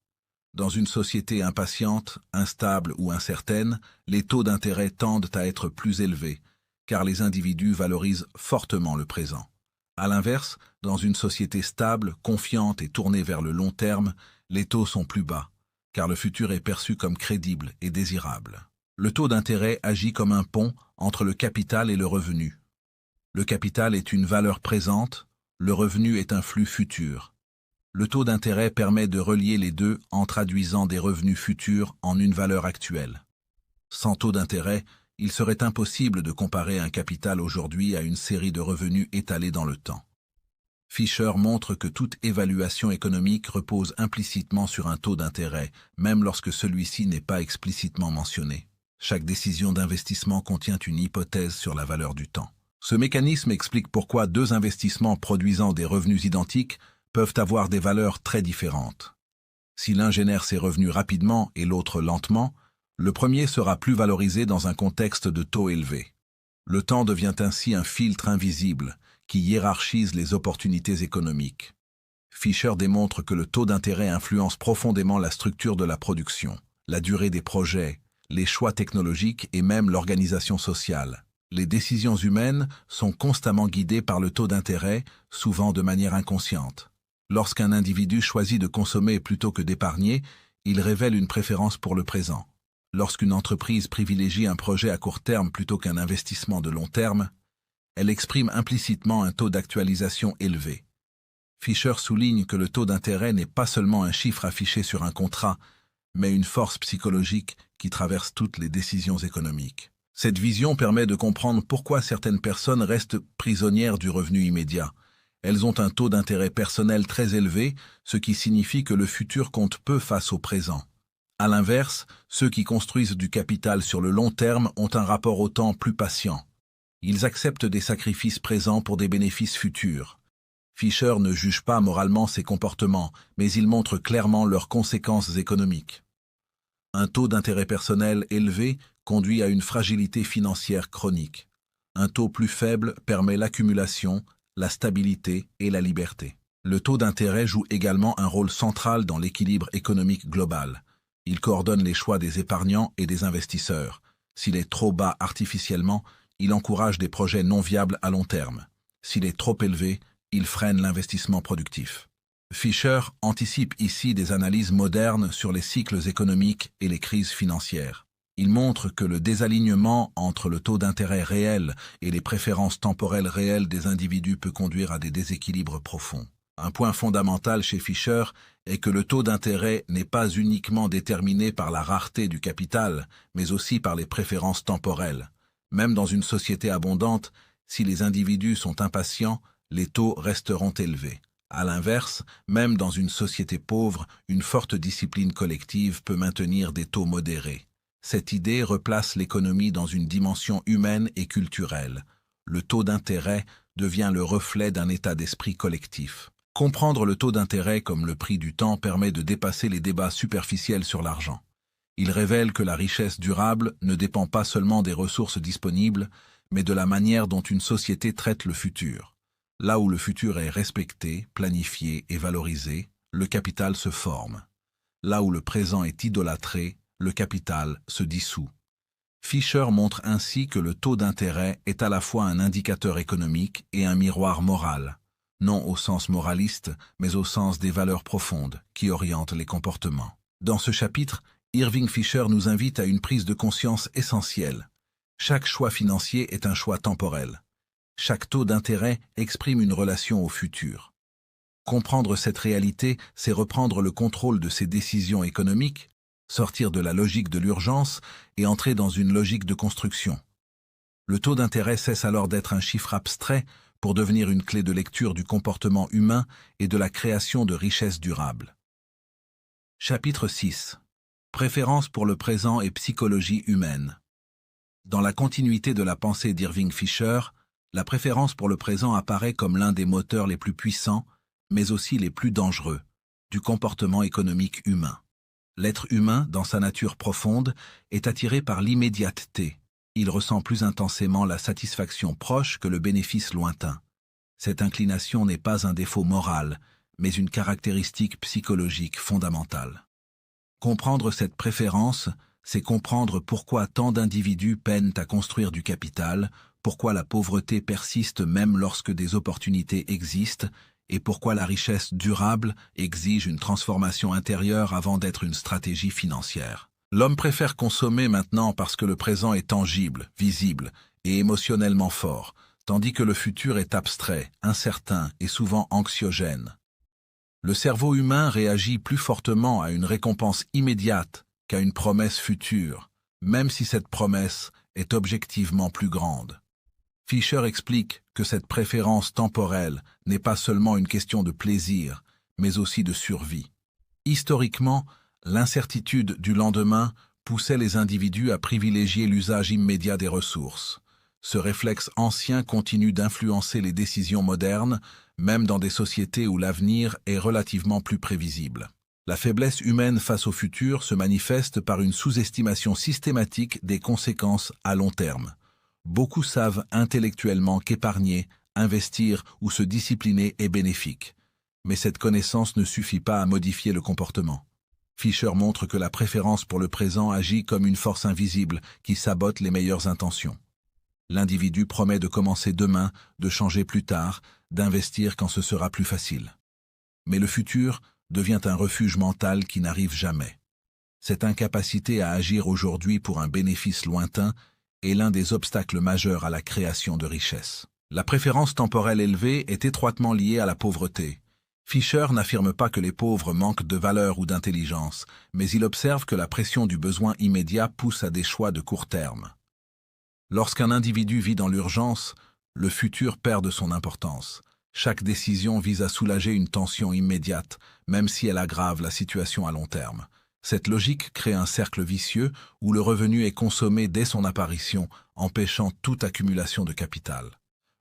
Dans une société impatiente, instable ou incertaine, les taux d'intérêt tendent à être plus élevés, car les individus valorisent fortement le présent. À l'inverse, dans une société stable, confiante et tournée vers le long terme, les taux sont plus bas, car le futur est perçu comme crédible et désirable. Le taux d'intérêt agit comme un pont entre le capital et le revenu. Le capital est une valeur présente, le revenu est un flux futur. Le taux d'intérêt permet de relier les deux en traduisant des revenus futurs en une valeur actuelle. Sans taux d'intérêt, il serait impossible de comparer un capital aujourd'hui à une série de revenus étalés dans le temps. Fisher montre que toute évaluation économique repose implicitement sur un taux d'intérêt, même lorsque celui-ci n'est pas explicitement mentionné. Chaque décision d'investissement contient une hypothèse sur la valeur du temps. Ce mécanisme explique pourquoi deux investissements produisant des revenus identiques peuvent avoir des valeurs très différentes. Si l'un génère ses revenus rapidement et l'autre lentement, le premier sera plus valorisé dans un contexte de taux élevé. Le temps devient ainsi un filtre invisible qui hiérarchise les opportunités économiques. Fisher démontre que le taux d'intérêt influence profondément la structure de la production, la durée des projets, les choix technologiques et même l'organisation sociale. Les décisions humaines sont constamment guidées par le taux d'intérêt, souvent de manière inconsciente. Lorsqu'un individu choisit de consommer plutôt que d'épargner, il révèle une préférence pour le présent. Lorsqu'une entreprise privilégie un projet à court terme plutôt qu'un investissement de long terme, elle exprime implicitement un taux d'actualisation élevé. Fisher souligne que le taux d'intérêt n'est pas seulement un chiffre affiché sur un contrat, mais une force psychologique qui traverse toutes les décisions économiques. Cette vision permet de comprendre pourquoi certaines personnes restent prisonnières du revenu immédiat. Elles ont un taux d'intérêt personnel très élevé, ce qui signifie que le futur compte peu face au présent. À l'inverse, ceux qui construisent du capital sur le long terme ont un rapport au temps plus patient. Ils acceptent des sacrifices présents pour des bénéfices futurs. Fisher ne juge pas moralement ces comportements, mais il montre clairement leurs conséquences économiques. Un taux d'intérêt personnel élevé conduit à une fragilité financière chronique. Un taux plus faible permet l'accumulation, la stabilité et la liberté. Le taux d'intérêt joue également un rôle central dans l'équilibre économique global. Il coordonne les choix des épargnants et des investisseurs. S'il est trop bas artificiellement, il encourage des projets non viables à long terme. S'il est trop élevé, il freine l'investissement productif. Fisher anticipe ici des analyses modernes sur les cycles économiques et les crises financières. Il montre que le désalignement entre le taux d'intérêt réel et les préférences temporelles réelles des individus peut conduire à des déséquilibres profonds. Un point fondamental chez Fisher est que le taux d'intérêt n'est pas uniquement déterminé par la rareté du capital, mais aussi par les préférences temporelles. Même dans une société abondante, si les individus sont impatients, les taux resteront élevés. À l'inverse, même dans une société pauvre, une forte discipline collective peut maintenir des taux modérés. Cette idée replace l'économie dans une dimension humaine et culturelle. Le taux d'intérêt devient le reflet d'un état d'esprit collectif. Comprendre le taux d'intérêt comme le prix du temps permet de dépasser les débats superficiels sur l'argent. Il révèle que la richesse durable ne dépend pas seulement des ressources disponibles, mais de la manière dont une société traite le futur. Là où le futur est respecté, planifié et valorisé, le capital se forme. Là où le présent est idolâtré, le capital se dissout. Fisher montre ainsi que le taux d'intérêt est à la fois un indicateur économique et un miroir moral, non au sens moraliste, mais au sens des valeurs profondes qui orientent les comportements. Dans ce chapitre, Irving Fisher nous invite à une prise de conscience essentielle. Chaque choix financier est un choix temporel. Chaque taux d'intérêt exprime une relation au futur. Comprendre cette réalité, c'est reprendre le contrôle de ses décisions économiques, sortir de la logique de l'urgence et entrer dans une logique de construction. Le taux d'intérêt cesse alors d'être un chiffre abstrait pour devenir une clé de lecture du comportement humain et de la création de richesses durables. Chapitre 6. Préférence pour le présent et psychologie humaine. Dans la continuité de la pensée d'Irving Fisher, la préférence pour le présent apparaît comme l'un des moteurs les plus puissants, mais aussi les plus dangereux, du comportement économique humain. L'être humain, dans sa nature profonde, est attiré par l'immédiateté. Il ressent plus intensément la satisfaction proche que le bénéfice lointain. Cette inclination n'est pas un défaut moral, mais une caractéristique psychologique fondamentale. Comprendre cette préférence, c'est comprendre pourquoi tant d'individus peinent à construire du capital, pourquoi la pauvreté persiste même lorsque des opportunités existent, et pourquoi la richesse durable exige une transformation intérieure avant d'être une stratégie financière. L'homme préfère consommer maintenant parce que le présent est tangible, visible et émotionnellement fort, tandis que le futur est abstrait, incertain et souvent anxiogène. Le cerveau humain réagit plus fortement à une récompense immédiate qu'à une promesse future, même si cette promesse est objectivement plus grande. Fisher explique que cette préférence temporelle n'est pas seulement une question de plaisir, mais aussi de survie. Historiquement, l'incertitude du lendemain poussait les individus à privilégier l'usage immédiat des ressources. Ce réflexe ancien continue d'influencer les décisions modernes, même dans des sociétés où l'avenir est relativement plus prévisible. La faiblesse humaine face au futur se manifeste par une sous-estimation systématique des conséquences à long terme. Beaucoup savent intellectuellement qu'épargner, investir ou se discipliner est bénéfique. Mais cette connaissance ne suffit pas à modifier le comportement. Fisher montre que la préférence pour le présent agit comme une force invisible qui sabote les meilleures intentions. L'individu promet de commencer demain, de changer plus tard, d'investir quand ce sera plus facile. Mais le futur devient un refuge mental qui n'arrive jamais. Cette incapacité à agir aujourd'hui pour un bénéfice lointain est l'un des obstacles majeurs à la création de richesses. La préférence temporelle élevée est étroitement liée à la pauvreté. Fisher n'affirme pas que les pauvres manquent de valeur ou d'intelligence, mais il observe que la pression du besoin immédiat pousse à des choix de court terme. Lorsqu'un individu vit dans l'urgence, le futur perd de son importance. Chaque décision vise à soulager une tension immédiate, même si elle aggrave la situation à long terme. Cette logique crée un cercle vicieux où le revenu est consommé dès son apparition, empêchant toute accumulation de capital.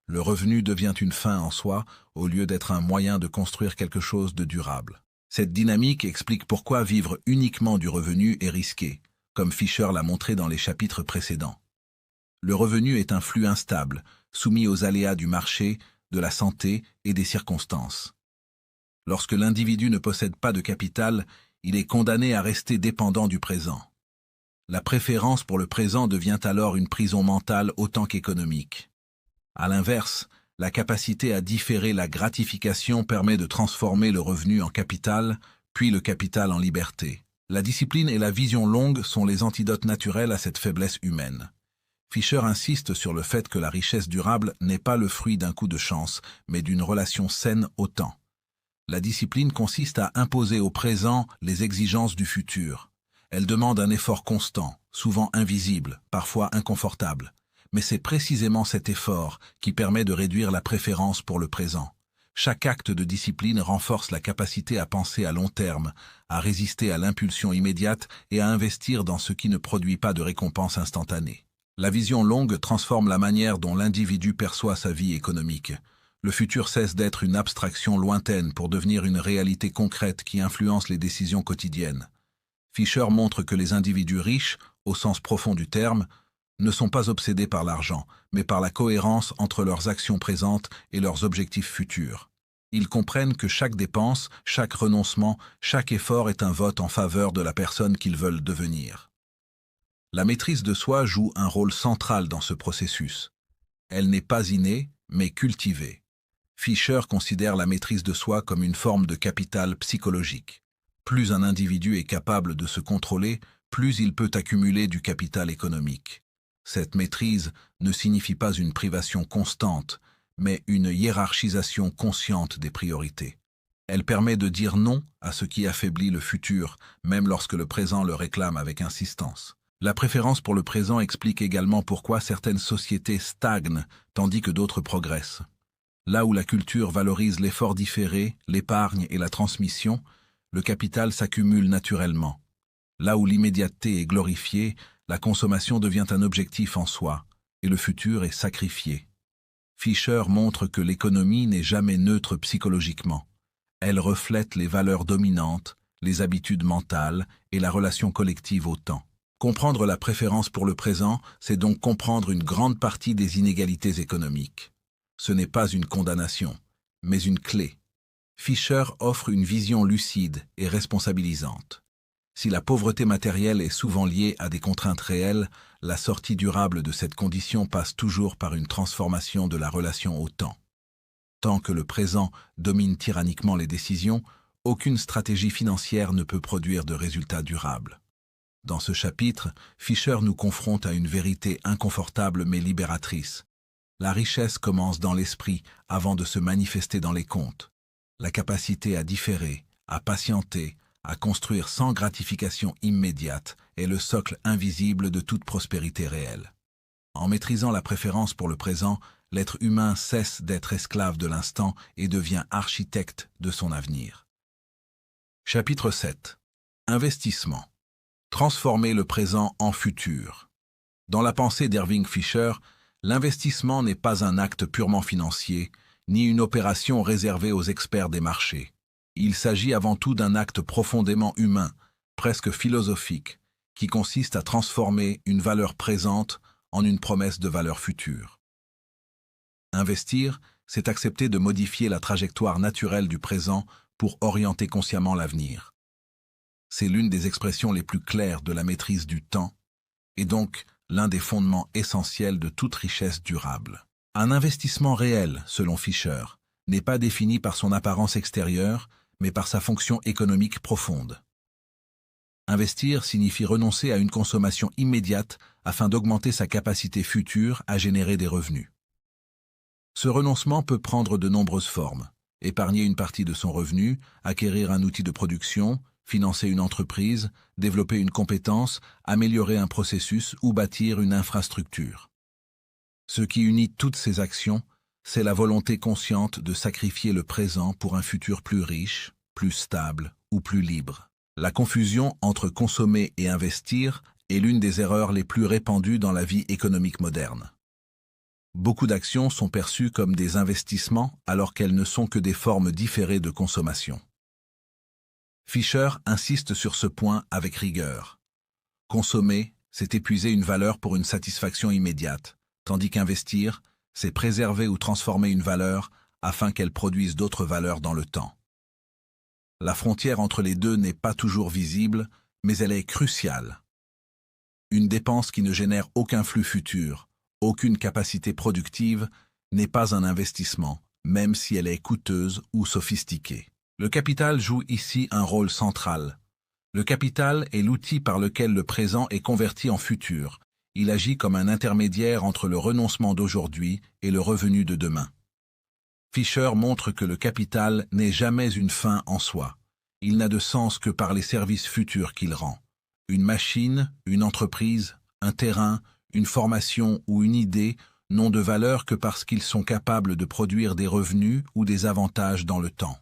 Le revenu devient une fin en soi, au lieu d'être un moyen de construire quelque chose de durable. Cette dynamique explique pourquoi vivre uniquement du revenu est risqué. comme Fisher l'a montré dans les chapitres précédents. Le revenu est un flux instable, soumis aux aléas du marché, de la santé et des circonstances. Lorsque l'individu ne possède pas de capital, il est condamné à rester dépendant du présent. La préférence pour le présent devient alors une prison mentale autant qu'économique. À l'inverse, la capacité à différer la gratification permet de transformer le revenu en capital, puis le capital en liberté. La discipline et la vision longue sont les antidotes naturels à cette faiblesse humaine. Fisher insiste sur le fait que la richesse durable n'est pas le fruit d'un coup de chance, mais d'une relation saine au temps. La discipline consiste à imposer au présent les exigences du futur. Elle demande un effort constant, souvent invisible, parfois inconfortable. Mais c'est précisément cet effort qui permet de réduire la préférence pour le présent. Chaque acte de discipline renforce la capacité à penser à long terme, à résister à l'impulsion immédiate et à investir dans ce qui ne produit pas de récompense instantanée. La vision longue transforme la manière dont l'individu perçoit sa vie économique. Le futur cesse d'être une abstraction lointaine pour devenir une réalité concrète qui influence les décisions quotidiennes. Fisher montre que les individus riches, au sens profond du terme, ne sont pas obsédés par l'argent, mais par la cohérence entre leurs actions présentes et leurs objectifs futurs. Ils comprennent que chaque dépense, chaque renoncement, chaque effort est un vote en faveur de la personne qu'ils veulent devenir. La maîtrise de soi joue un rôle central dans ce processus. Elle n'est pas innée, mais cultivée. Fisher considère la maîtrise de soi comme une forme de capital psychologique. Plus un individu est capable de se contrôler, plus il peut accumuler du capital économique. Cette maîtrise ne signifie pas une privation constante, mais une hiérarchisation consciente des priorités. Elle permet de dire non à ce qui affaiblit le futur, même lorsque le présent le réclame avec insistance. La préférence pour le présent explique également pourquoi certaines sociétés stagnent tandis que d'autres progressent. Là où la culture valorise l'effort différé, l'épargne et la transmission, le capital s'accumule naturellement. Là où l'immédiateté est glorifiée, la consommation devient un objectif en soi, et le futur est sacrifié. Fisher montre que l'économie n'est jamais neutre psychologiquement. Elle reflète les valeurs dominantes, les habitudes mentales et la relation collective au temps. Comprendre la préférence pour le présent, c'est donc comprendre une grande partie des inégalités économiques. Ce n'est pas une condamnation, mais une clé. Fisher offre une vision lucide et responsabilisante. Si la pauvreté matérielle est souvent liée à des contraintes réelles, la sortie durable de cette condition passe toujours par une transformation de la relation au temps. Tant que le présent domine tyranniquement les décisions, aucune stratégie financière ne peut produire de résultats durables. Dans ce chapitre, Fisher nous confronte à une vérité inconfortable mais libératrice. La richesse commence dans l'esprit avant de se manifester dans les comptes. La capacité à différer, à patienter, à construire sans gratification immédiate est le socle invisible de toute prospérité réelle. En maîtrisant la préférence pour le présent, l'être humain cesse d'être esclave de l'instant et devient architecte de son avenir. Chapitre 7. Investissement. Transformer le présent en futur. Dans la pensée d'Irving Fisher, l'investissement n'est pas un acte purement financier, ni une opération réservée aux experts des marchés. Il s'agit avant tout d'un acte profondément humain, presque philosophique, qui consiste à transformer une valeur présente en une promesse de valeur future. Investir, c'est accepter de modifier la trajectoire naturelle du présent pour orienter consciemment l'avenir. C'est l'une des expressions les plus claires de la maîtrise du temps, et donc l'un des fondements essentiels de toute richesse durable. Un investissement réel, selon Fisher, n'est pas défini par son apparence extérieure, mais par sa fonction économique profonde. Investir signifie renoncer à une consommation immédiate afin d'augmenter sa capacité future à générer des revenus. Ce renoncement peut prendre de nombreuses formes: épargner une partie de son revenu, acquérir un outil de production, financer une entreprise, développer une compétence, améliorer un processus ou bâtir une infrastructure. Ce qui unit toutes ces actions, c'est la volonté consciente de sacrifier le présent pour un futur plus riche, plus stable ou plus libre. La confusion entre consommer et investir est l'une des erreurs les plus répandues dans la vie économique moderne. Beaucoup d'actions sont perçues comme des investissements alors qu'elles ne sont que des formes différées de consommation. Fisher insiste sur ce point avec rigueur. Consommer, c'est épuiser une valeur pour une satisfaction immédiate, tandis qu'investir, c'est préserver ou transformer une valeur afin qu'elle produise d'autres valeurs dans le temps. La frontière entre les deux n'est pas toujours visible, mais elle est cruciale. Une dépense qui ne génère aucun flux futur, aucune capacité productive, n'est pas un investissement, même si elle est coûteuse ou sophistiquée. Le capital joue ici un rôle central. Le capital est l'outil par lequel le présent est converti en futur. Il agit comme un intermédiaire entre le renoncement d'aujourd'hui et le revenu de demain. Fisher montre que le capital n'est jamais une fin en soi. Il n'a de sens que par les services futurs qu'il rend. Une machine, une entreprise, un terrain, une formation ou une idée n'ont de valeur que parce qu'ils sont capables de produire des revenus ou des avantages dans le temps.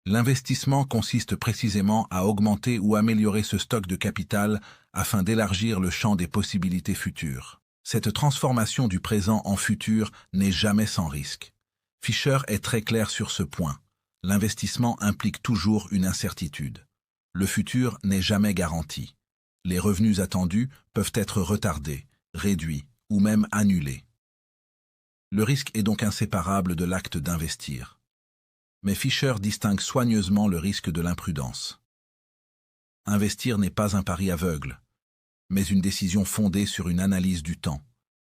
L'investissement consiste précisément à augmenter ou améliorer ce stock de capital afin d'élargir le champ des possibilités futures. Cette transformation du présent en futur n'est jamais sans risque. Fisher est très clair sur ce point. L'investissement implique toujours une incertitude. Le futur n'est jamais garanti. Les revenus attendus peuvent être retardés, réduits ou même annulés. Le risque est donc inséparable de l'acte d'investir. Mais Fisher distingue soigneusement le risque de l'imprudence. Investir n'est pas un pari aveugle, mais une décision fondée sur une analyse du temps,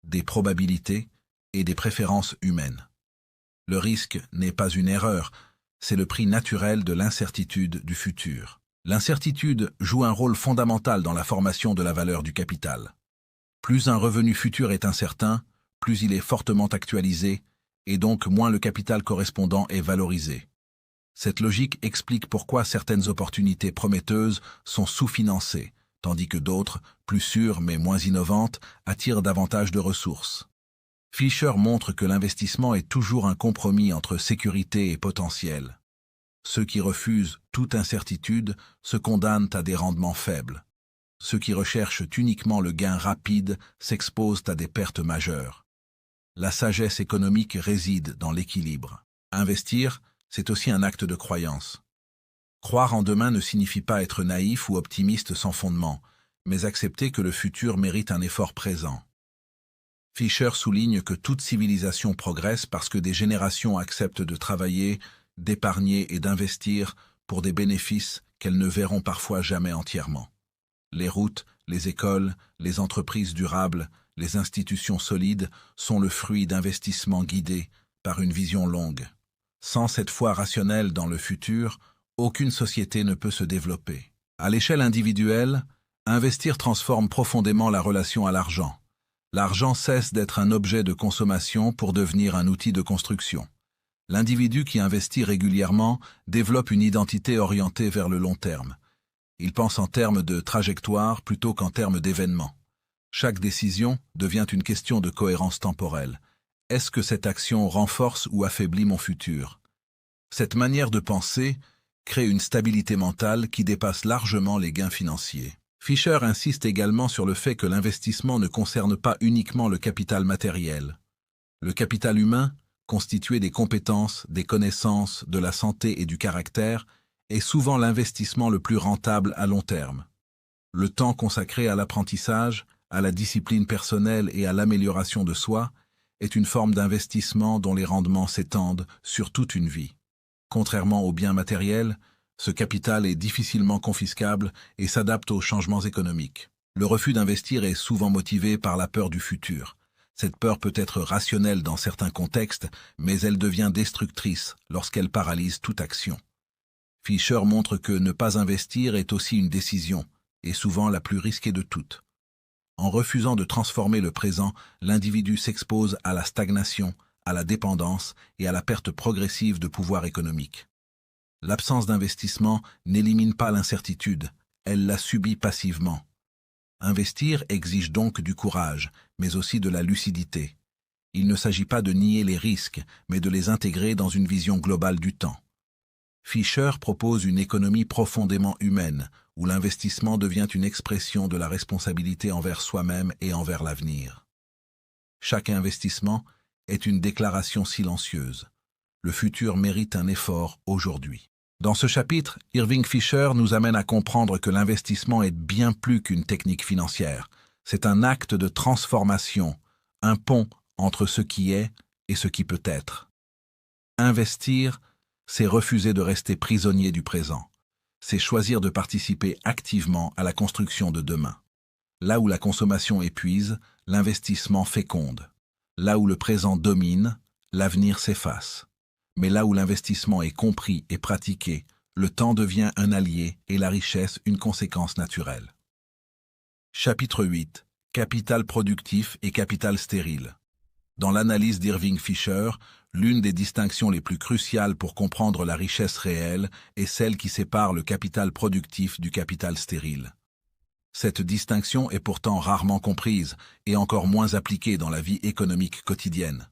des probabilités et des préférences humaines. Le risque n'est pas une erreur, c'est le prix naturel de l'incertitude du futur. L'incertitude joue un rôle fondamental dans la formation de la valeur du capital. Plus un revenu futur est incertain, plus il est fortement actualisé, et donc moins le capital correspondant est valorisé. Cette logique explique pourquoi certaines opportunités prometteuses sont sous-financées, tandis que d'autres, plus sûres mais moins innovantes, attirent davantage de ressources. Fisher montre que l'investissement est toujours un compromis entre sécurité et potentiel. Ceux qui refusent toute incertitude se condamnent à des rendements faibles. Ceux qui recherchent uniquement le gain rapide s'exposent à des pertes majeures. La sagesse économique réside dans l'équilibre. Investir, c'est aussi un acte de croyance. Croire en demain ne signifie pas être naïf ou optimiste sans fondement, mais accepter que le futur mérite un effort présent. Fisher souligne que toute civilisation progresse parce que des générations acceptent de travailler, d'épargner et d'investir pour des bénéfices qu'elles ne verront parfois jamais entièrement. Les routes, les écoles, les entreprises durables, les institutions solides sont le fruit d'investissements guidés par une vision longue. Sans cette foi rationnelle dans le futur, aucune société ne peut se développer. À l'échelle individuelle, investir transforme profondément la relation à l'argent. L'argent cesse d'être un objet de consommation pour devenir un outil de construction. L'individu qui investit régulièrement développe une identité orientée vers le long terme. Il pense en termes de trajectoire plutôt qu'en termes d'événements. Chaque décision devient une question de cohérence temporelle. Est-ce que cette action renforce ou affaiblit mon futur? Cette manière de penser crée une stabilité mentale qui dépasse largement les gains financiers. Fisher insiste également sur le fait que l'investissement ne concerne pas uniquement le capital matériel. Le capital humain, constitué des compétences, des connaissances, de la santé et du caractère, est souvent l'investissement le plus rentable à long terme. Le temps consacré à l'apprentissage, à la discipline personnelle et à l'amélioration de soi est une forme d'investissement dont les rendements s'étendent sur toute une vie. Contrairement aux biens matériels, ce capital est difficilement confiscable et s'adapte aux changements économiques. Le refus d'investir est souvent motivé par la peur du futur. Cette peur peut être rationnelle dans certains contextes, mais elle devient destructrice lorsqu'elle paralyse toute action. Fisher montre que ne pas investir est aussi une décision, et souvent la plus risquée de toutes. En refusant de transformer le présent, l'individu s'expose à la stagnation, à la dépendance et à la perte progressive de pouvoir économique. L'absence d'investissement n'élimine pas l'incertitude, elle la subit passivement. Investir exige donc du courage, mais aussi de la lucidité. Il ne s'agit pas de nier les risques, mais de les intégrer dans une vision globale du temps. Fisher propose une économie profondément humaine, où l'investissement devient une expression de la responsabilité envers soi-même et envers l'avenir. Chaque investissement est une déclaration silencieuse. Le futur mérite un effort aujourd'hui. Dans ce chapitre, Irving Fisher nous amène à comprendre que l'investissement est bien plus qu'une technique financière. C'est un acte de transformation, un pont entre ce qui est et ce qui peut être. Investir, c'est refuser de rester prisonnier du présent. C'est choisir de participer activement à la construction de demain. Là où la consommation épuise, l'investissement féconde. Là où le présent domine, l'avenir s'efface. Mais là où l'investissement est compris et pratiqué, le temps devient un allié et la richesse une conséquence naturelle. Chapitre 8. Capital productif et capital stérile. Dans l'analyse d'Irving Fisher, l'une des distinctions les plus cruciales pour comprendre la richesse réelle est celle qui sépare le capital productif du capital stérile. Cette distinction est pourtant rarement comprise et encore moins appliquée dans la vie économique quotidienne.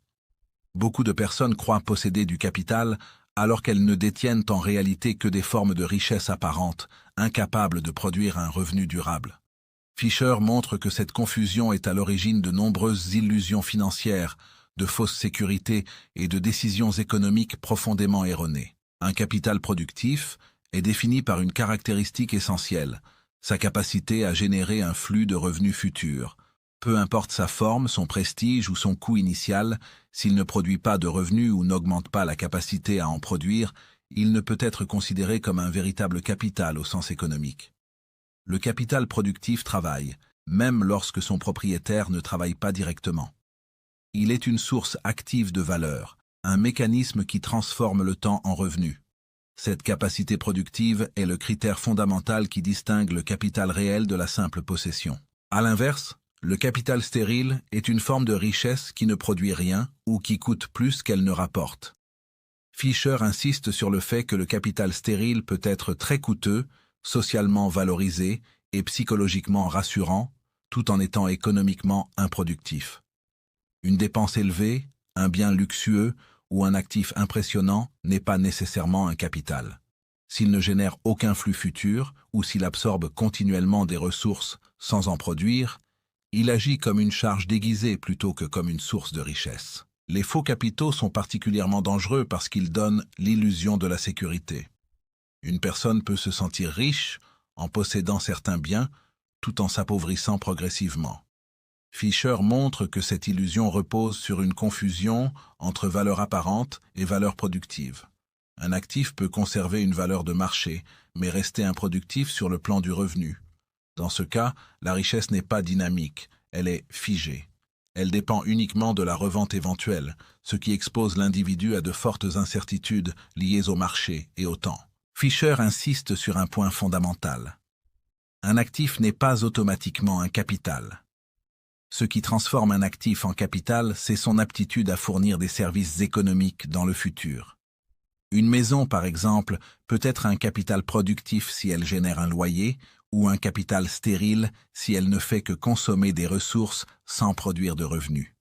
Beaucoup de personnes croient posséder du capital alors qu'elles ne détiennent en réalité que des formes de richesse apparentes, incapables de produire un revenu durable. Fisher montre que cette confusion est à l'origine de nombreuses illusions financières, de fausses sécurités et de décisions économiques profondément erronées. Un capital productif est défini par une caractéristique essentielle, sa capacité à générer un flux de revenus futurs. Peu importe sa forme, son prestige ou son coût initial, s'il ne produit pas de revenus ou n'augmente pas la capacité à en produire, il ne peut être considéré comme un véritable capital au sens économique. Le capital productif travaille, même lorsque son propriétaire ne travaille pas directement. Il est une source active de valeur, un mécanisme qui transforme le temps en revenus. Cette capacité productive est le critère fondamental qui distingue le capital réel de la simple possession. À l'inverse, le capital stérile est une forme de richesse qui ne produit rien ou qui coûte plus qu'elle ne rapporte. Fisher insiste sur le fait que le capital stérile peut être très coûteux, socialement valorisé et psychologiquement rassurant, tout en étant économiquement improductif. Une dépense élevée, un bien luxueux ou un actif impressionnant n'est pas nécessairement un capital. S'il ne génère aucun flux futur ou s'il absorbe continuellement des ressources sans en produire, il agit comme une charge déguisée plutôt que comme une source de richesse. Les faux capitaux sont particulièrement dangereux parce qu'ils donnent l'illusion de la sécurité. Une personne peut se sentir riche en possédant certains biens tout en s'appauvrissant progressivement. Fisher montre que cette illusion repose sur une confusion entre valeur apparente et valeur productive. Un actif peut conserver une valeur de marché, mais rester improductif sur le plan du revenu. Dans ce cas, la richesse n'est pas dynamique, elle est figée. Elle dépend uniquement de la revente éventuelle, ce qui expose l'individu à de fortes incertitudes liées au marché et au temps. Fisher insiste sur un point fondamental. Un actif n'est pas automatiquement un capital. Ce qui transforme un actif en capital, c'est son aptitude à fournir des services économiques dans le futur. Une maison, par exemple, peut être un capital productif si elle génère un loyer, ou un capital stérile si elle ne fait que consommer des ressources sans produire de revenus.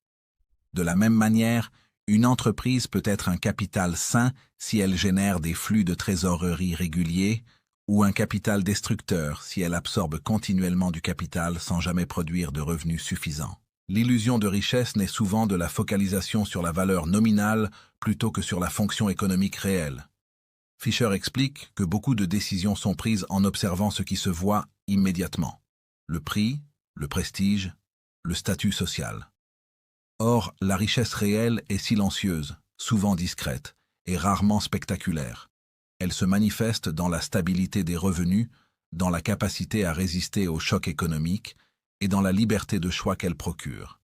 De la même manière, une entreprise peut être un capital sain si elle génère des flux de trésorerie réguliers, ou un capital destructeur si elle absorbe continuellement du capital sans jamais produire de revenus suffisants. L'illusion de richesse naît souvent de la focalisation sur la valeur nominale plutôt que sur la fonction économique réelle. Fisher explique que beaucoup de décisions sont prises en observant ce qui se voit immédiatement. Le prix, le prestige, le statut social. Or, la richesse réelle est silencieuse, souvent discrète, et rarement spectaculaire. Elle se manifeste dans la stabilité des revenus, dans la capacité à résister aux chocs économiques et dans la liberté de choix qu'elle procure.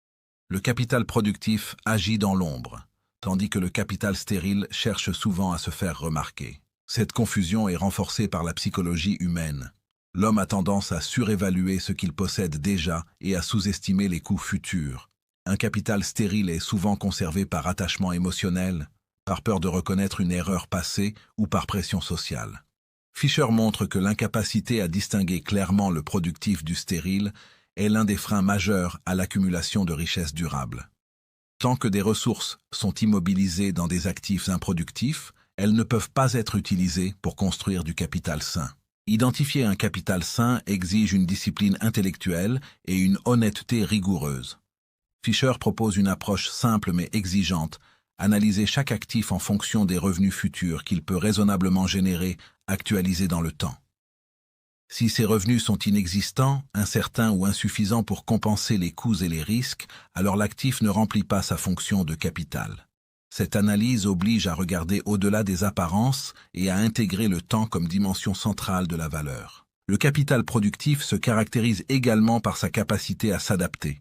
Le capital productif agit dans l'ombre, tandis que le capital stérile cherche souvent à se faire remarquer. Cette confusion est renforcée par la psychologie humaine. L'homme a tendance à surévaluer ce qu'il possède déjà et à sous-estimer les coûts futurs. Un capital stérile est souvent conservé par attachement émotionnel, par peur de reconnaître une erreur passée ou par pression sociale. Fisher montre que l'incapacité à distinguer clairement le productif du stérile est l'un des freins majeurs à l'accumulation de richesses durables. Tant que des ressources sont immobilisées dans des actifs improductifs, elles ne peuvent pas être utilisées pour construire du capital sain. Identifier un capital sain exige une discipline intellectuelle et une honnêteté rigoureuse. Fisher propose une approche simple mais exigeante, Analyser chaque actif en fonction des revenus futurs qu'il peut raisonnablement générer, actualisés dans le temps. Si ces revenus sont inexistants, incertains ou insuffisants pour compenser les coûts et les risques, alors l'actif ne remplit pas sa fonction de capital. Cette analyse oblige à regarder au-delà des apparences et à intégrer le temps comme dimension centrale de la valeur. Le capital productif se caractérise également par sa capacité à s'adapter.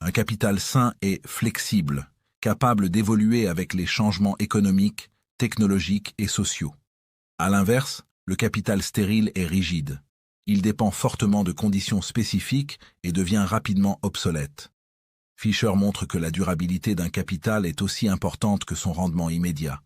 Un capital sain est flexible, capable d'évoluer avec les changements économiques, technologiques et sociaux. À l'inverse, le capital stérile est rigide. Il dépend fortement de conditions spécifiques et devient rapidement obsolète. Fisher montre que la durabilité d'un capital est aussi importante que son rendement immédiat.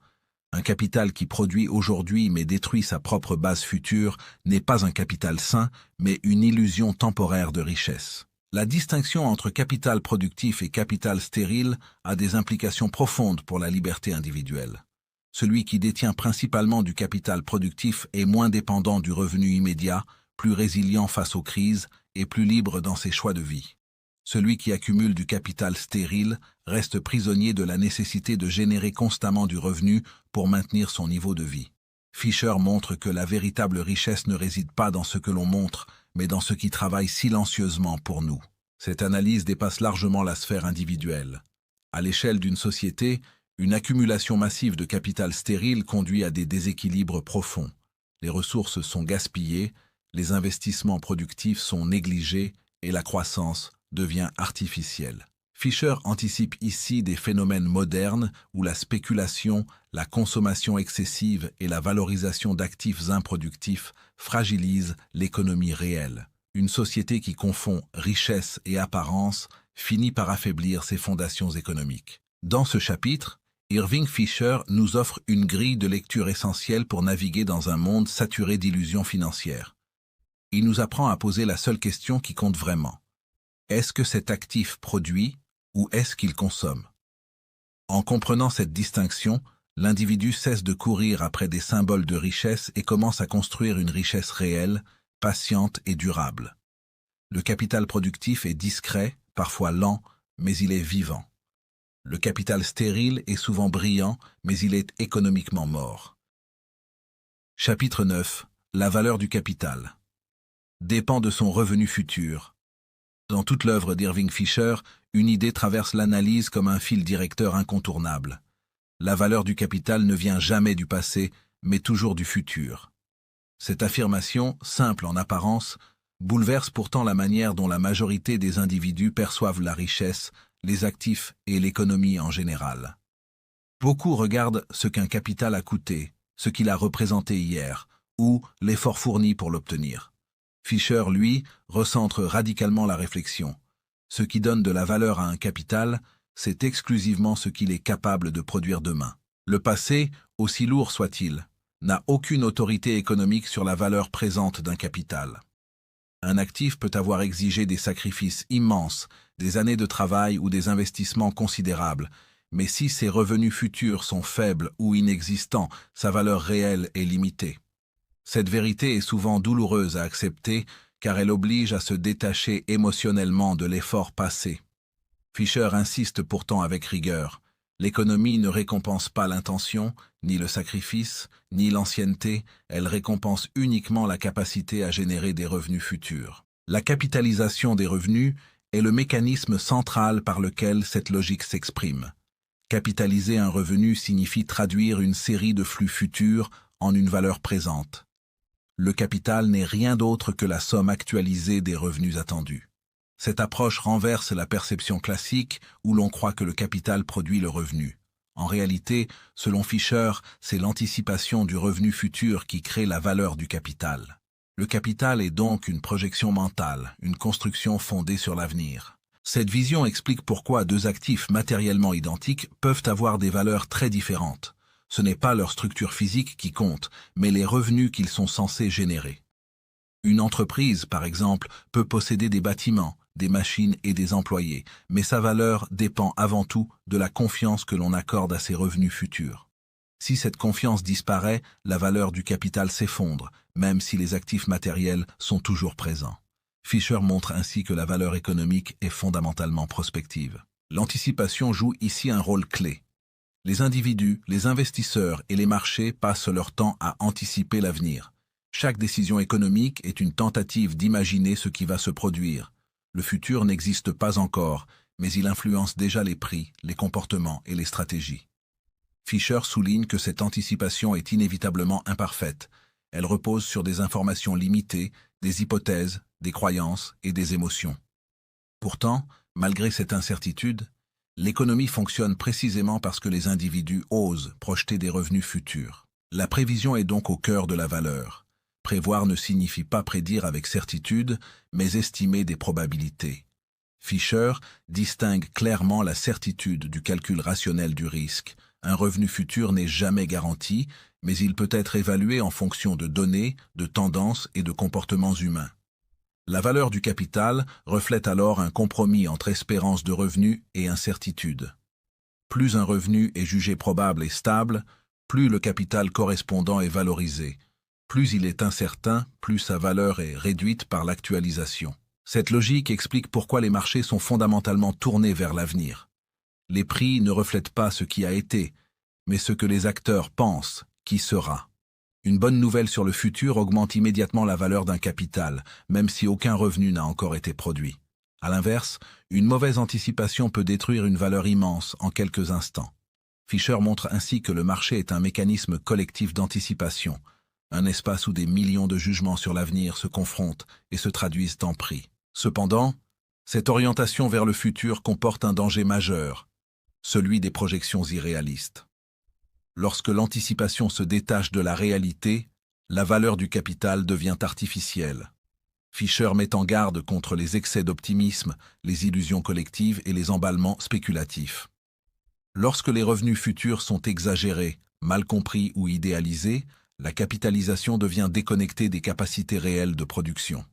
Un capital qui produit aujourd'hui mais détruit sa propre base future n'est pas un capital sain, mais une illusion temporaire de richesse. La distinction entre capital productif et capital stérile a des implications profondes pour la liberté individuelle. Celui qui détient principalement du capital productif est moins dépendant du revenu immédiat, plus résilient face aux crises et plus libre dans ses choix de vie. Celui qui accumule du capital stérile reste prisonnier de la nécessité de générer constamment du revenu pour maintenir son niveau de vie. Fisher montre que la véritable richesse ne réside pas dans ce que l'on montre, mais dans ce qui travaille silencieusement pour nous. Cette analyse dépasse largement la sphère individuelle. À l'échelle d'une société, une accumulation massive de capital stérile conduit à des déséquilibres profonds. Les ressources sont gaspillées, les investissements productifs sont négligés et la croissance devient artificielle. Fisher anticipe ici des phénomènes modernes où la spéculation, la consommation excessive et la valorisation d'actifs improductifs fragilisent l'économie réelle. Une société qui confond richesse et apparence finit par affaiblir ses fondations économiques. Dans ce chapitre, Irving Fisher nous offre une grille de lecture essentielle pour naviguer dans un monde saturé d'illusions financières. Il nous apprend à poser la seule question qui compte vraiment. Est-ce que cet actif produit ou est-ce qu'il consomme? En comprenant cette distinction, l'individu cesse de courir après des symboles de richesse et commence à construire une richesse réelle, patiente et durable. Le capital productif est discret, parfois lent, mais il est vivant. Le capital stérile est souvent brillant, mais il est économiquement mort. Chapitre 9. La valeur du capital dépend de son revenu futur. Dans toute l'œuvre d'Irving Fisher, une idée traverse l'analyse comme un fil directeur incontournable. La valeur du capital ne vient jamais du passé, mais toujours du futur. Cette affirmation, simple en apparence, bouleverse pourtant la manière dont la majorité des individus perçoivent la richesse, les actifs et l'économie en général. Beaucoup regardent ce qu'un capital a coûté, ce qu'il a représenté hier, ou l'effort fourni pour l'obtenir. Fisher, lui, recentre radicalement la réflexion. Ce qui donne de la valeur à un capital, c'est exclusivement ce qu'il est capable de produire demain. Le passé, aussi lourd soit-il, n'a aucune autorité économique sur la valeur présente d'un capital. Un actif peut avoir exigé des sacrifices immenses, des années de travail ou des investissements considérables, mais si ses revenus futurs sont faibles ou inexistants, sa valeur réelle est limitée. Cette vérité est souvent douloureuse à accepter car elle oblige à se détacher émotionnellement de l'effort passé. Fisher insiste pourtant avec rigueur. L'économie ne récompense pas l'intention, ni le sacrifice, ni l'ancienneté, elle récompense uniquement la capacité à générer des revenus futurs. La capitalisation des revenus est le mécanisme central par lequel cette logique s'exprime. Capitaliser un revenu signifie traduire une série de flux futurs en une valeur présente. Le capital n'est rien d'autre que la somme actualisée des revenus attendus. Cette approche renverse la perception classique où l'on croit que le capital produit le revenu. En réalité, selon Fisher, c'est l'anticipation du revenu futur qui crée la valeur du capital. Le capital est donc une projection mentale, une construction fondée sur l'avenir. Cette vision explique pourquoi deux actifs matériellement identiques peuvent avoir des valeurs très différentes. Ce n'est pas leur structure physique qui compte, mais les revenus qu'ils sont censés générer. Une entreprise, par exemple, peut posséder des bâtiments, des machines et des employés, mais sa valeur dépend avant tout de la confiance que l'on accorde à ses revenus futurs. Si cette confiance disparaît, la valeur du capital s'effondre, même si les actifs matériels sont toujours présents. Fisher montre ainsi que la valeur économique est fondamentalement prospective. L'anticipation joue ici un rôle clé. Les individus, les investisseurs et les marchés passent leur temps à anticiper l'avenir. Chaque décision économique est une tentative d'imaginer ce qui va se produire. Le futur n'existe pas encore, mais il influence déjà les prix, les comportements et les stratégies. Fisher souligne que cette anticipation est inévitablement imparfaite. Elle repose sur des informations limitées, des hypothèses, des croyances et des émotions. Pourtant, malgré cette incertitude, l'économie fonctionne précisément parce que les individus osent projeter des revenus futurs. La prévision est donc au cœur de la valeur. Prévoir ne signifie pas prédire avec certitude, mais estimer des probabilités. Fisher distingue clairement la certitude du calcul rationnel du risque. Un revenu futur n'est jamais garanti, mais il peut être évalué en fonction de données, de tendances et de comportements humains. La valeur du capital reflète alors un compromis entre espérance de revenu et incertitude. Plus un revenu est jugé probable et stable, plus le capital correspondant est valorisé. Plus il est incertain, plus sa valeur est réduite par l'actualisation. Cette logique explique pourquoi les marchés sont fondamentalement tournés vers l'avenir. Les prix ne reflètent pas ce qui a été, mais ce que les acteurs pensent qui sera. Une bonne nouvelle sur le futur augmente immédiatement la valeur d'un capital, même si aucun revenu n'a encore été produit. À l'inverse, une mauvaise anticipation peut détruire une valeur immense en quelques instants. Fisher montre ainsi que le marché est un mécanisme collectif d'anticipation, un espace où des millions de jugements sur l'avenir se confrontent et se traduisent en prix. Cependant, cette orientation vers le futur comporte un danger majeur, celui des projections irréalistes. Lorsque l'anticipation se détache de la réalité, la valeur du capital devient artificielle. Fisher met en garde contre les excès d'optimisme, les illusions collectives et les emballements spéculatifs. Lorsque les revenus futurs sont exagérés, mal compris ou idéalisés, la capitalisation devient déconnectée des capacités réelles de production.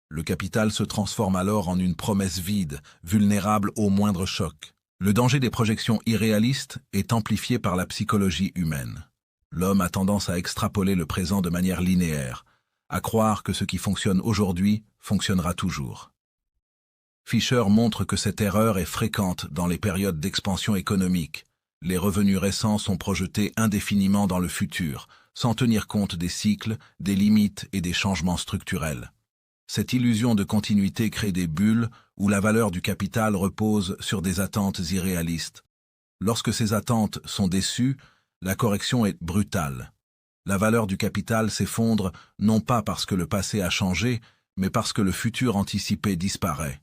Le capital se transforme alors en une promesse vide, vulnérable au moindre choc. Le danger des projections irréalistes est amplifié par la psychologie humaine. L'homme a tendance à extrapoler le présent de manière linéaire, à croire que ce qui fonctionne aujourd'hui fonctionnera toujours. Fisher montre que cette erreur est fréquente dans les périodes d'expansion économique. Les revenus récents sont projetés indéfiniment dans le futur, sans tenir compte des cycles, des limites et des changements structurels. Cette illusion de continuité crée des bulles où la valeur du capital repose sur des attentes irréalistes. Lorsque ces attentes sont déçues, la correction est brutale. La valeur du capital s'effondre non pas parce que le passé a changé, mais parce que le futur anticipé disparaît.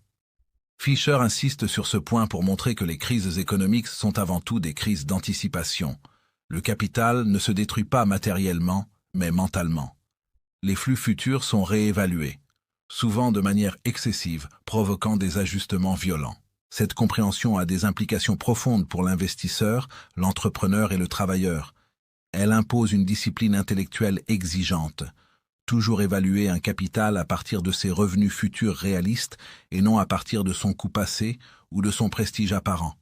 Fisher insiste sur ce point pour montrer que les crises économiques sont avant tout des crises d'anticipation. Le capital ne se détruit pas matériellement, mais mentalement. Les flux futurs sont réévalués, souvent de manière excessive, provoquant des ajustements violents. Cette compréhension a des implications profondes pour l'investisseur, l'entrepreneur et le travailleur. Elle impose une discipline intellectuelle exigeante, toujours évaluer un capital à partir de ses revenus futurs réalistes et non à partir de son coût passé ou de son prestige apparent.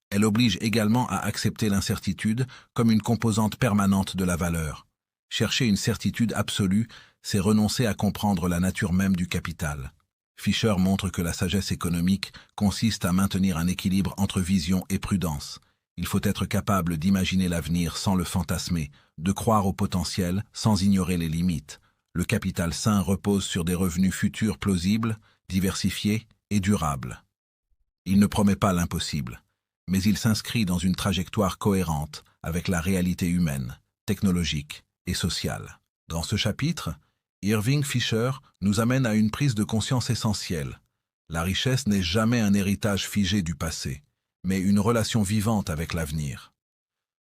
Elle oblige également à accepter l'incertitude comme une composante permanente de la valeur. Chercher une certitude absolue, c'est renoncer à comprendre la nature même du capital. Fisher montre que la sagesse économique consiste à maintenir un équilibre entre vision et prudence. Il faut être capable d'imaginer l'avenir sans le fantasmer, de croire au potentiel sans ignorer les limites. Le capital sain repose sur des revenus futurs plausibles, diversifiés et durables. Il ne promet pas l'impossible, mais il s'inscrit dans une trajectoire cohérente avec la réalité humaine, technologique et sociale. Dans ce chapitre, Irving Fisher nous amène à une prise de conscience essentielle. La richesse n'est jamais un héritage figé du passé, mais une relation vivante avec l'avenir.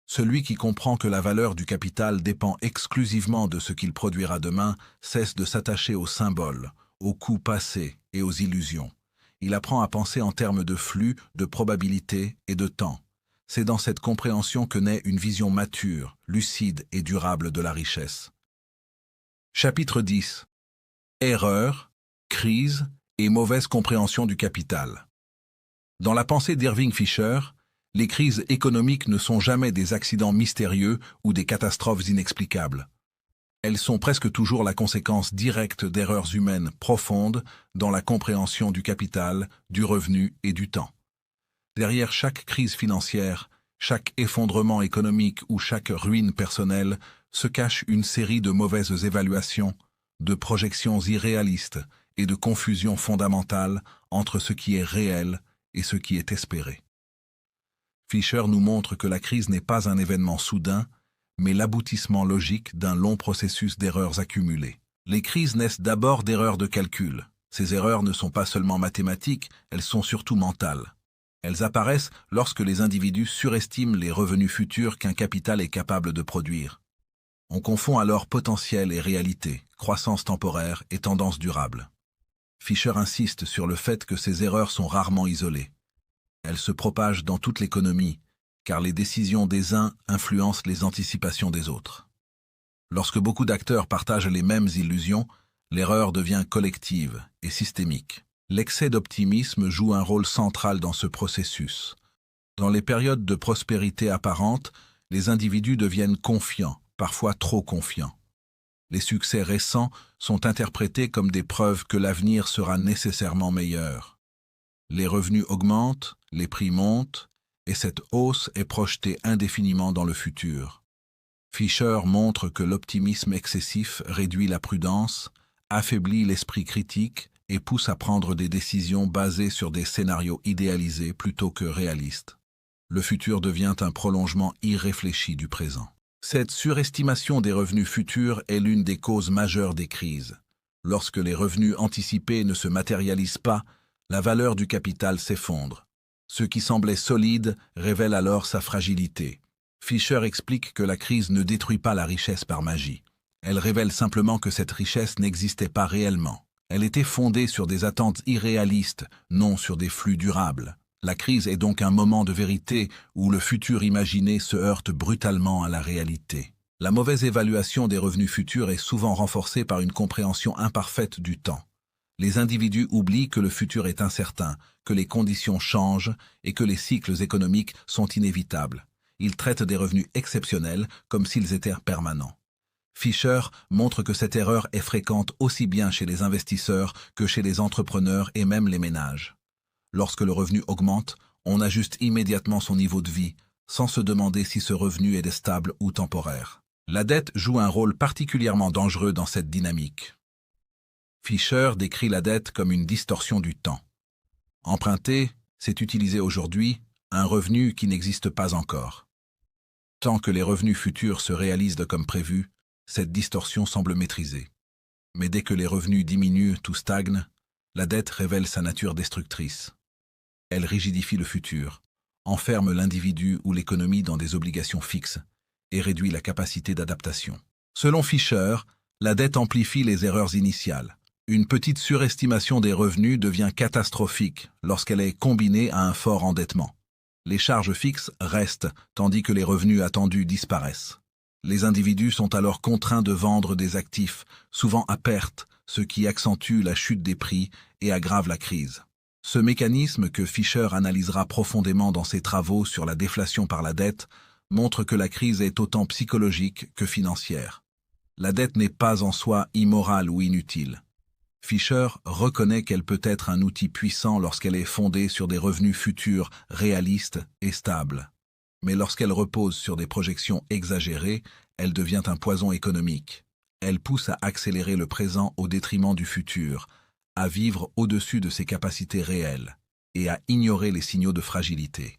Celui qui comprend que la valeur du capital dépend exclusivement de ce qu'il produira demain cesse de s'attacher aux symboles, aux coûts passés et aux illusions. Il apprend à penser en termes de flux, de probabilité et de temps. C'est dans cette compréhension que naît une vision mature, lucide et durable de la richesse. Chapitre 10. Erreur, crise et mauvaise compréhension du capital. Dans la pensée d'Irving Fisher, les crises économiques ne sont jamais des accidents mystérieux ou des catastrophes inexplicables. Elles sont presque toujours la conséquence directe d'erreurs humaines profondes dans la compréhension du capital, du revenu et du temps. Derrière chaque crise financière, Chaque effondrement économique ou chaque ruine personnelle se cache une série de mauvaises évaluations, de projections irréalistes et de confusions fondamentales entre ce qui est réel et ce qui est espéré. Fisher nous montre que la crise n'est pas un événement soudain, mais l'aboutissement logique d'un long processus d'erreurs accumulées. Les crises naissent d'abord d'erreurs de calcul. Ces erreurs ne sont pas seulement mathématiques, elles sont surtout mentales. Elles apparaissent lorsque les individus surestiment les revenus futurs qu'un capital est capable de produire. On confond alors potentiel et réalité, croissance temporaire et tendance durable. Fisher insiste sur le fait que ces erreurs sont rarement isolées. Elles se propagent dans toute l'économie, car les décisions des uns influencent les anticipations des autres. Lorsque beaucoup d'acteurs partagent les mêmes illusions, l'erreur devient collective et systémique. L'excès d'optimisme joue un rôle central dans ce processus. Dans les périodes de prospérité apparente, les individus deviennent confiants, parfois trop confiants. Les succès récents sont interprétés comme des preuves que l'avenir sera nécessairement meilleur. Les revenus augmentent, les prix montent, et cette hausse est projetée indéfiniment dans le futur. Fisher montre que l'optimisme excessif réduit la prudence, affaiblit l'esprit critique et pousse à prendre des décisions basées sur des scénarios idéalisés plutôt que réalistes. Le futur devient un prolongement irréfléchi du présent. Cette surestimation des revenus futurs est l'une des causes majeures des crises. Lorsque les revenus anticipés ne se matérialisent pas, la valeur du capital s'effondre. Ce qui semblait solide révèle alors sa fragilité. Fisher explique que la crise ne détruit pas la richesse par magie. Elle révèle simplement que cette richesse n'existait pas réellement. Elle était fondée sur des attentes irréalistes, non sur des flux durables. La crise est donc un moment de vérité où le futur imaginé se heurte brutalement à la réalité. La mauvaise évaluation des revenus futurs est souvent renforcée par une compréhension imparfaite du temps. Les individus oublient que le futur est incertain, que les conditions changent et que les cycles économiques sont inévitables. Ils traitent des revenus exceptionnels comme s'ils étaient permanents. Fisher montre que cette erreur est fréquente aussi bien chez les investisseurs que chez les entrepreneurs et même les ménages. Lorsque le revenu augmente, on ajuste immédiatement son niveau de vie, sans se demander si ce revenu est stable ou temporaire. La dette joue un rôle particulièrement dangereux dans cette dynamique. Fisher décrit la dette comme une distorsion du temps. Emprunter, c'est utiliser aujourd'hui un revenu qui n'existe pas encore. Tant que les revenus futurs se réalisent comme prévu, cette distorsion semble maîtrisée. Mais dès que les revenus diminuent ou stagnent, la dette révèle sa nature destructrice. Elle rigidifie le futur, enferme l'individu ou l'économie dans des obligations fixes et réduit la capacité d'adaptation. Selon Fisher, la dette amplifie les erreurs initiales. Une petite surestimation des revenus devient catastrophique lorsqu'elle est combinée à un fort endettement. Les charges fixes restent, tandis que les revenus attendus disparaissent. Les individus sont alors contraints de vendre des actifs, souvent à perte, ce qui accentue la chute des prix et aggrave la crise. Ce mécanisme, que Fisher analysera profondément dans ses travaux sur la déflation par la dette, montre que la crise est autant psychologique que financière. La dette n'est pas en soi immorale ou inutile. Fisher reconnaît qu'elle peut être un outil puissant lorsqu'elle est fondée sur des revenus futurs réalistes et stables. Mais lorsqu'elle repose sur des projections exagérées, elle devient un poison économique. Elle pousse à accélérer le présent au détriment du futur, à vivre au-dessus de ses capacités réelles et à ignorer les signaux de fragilité.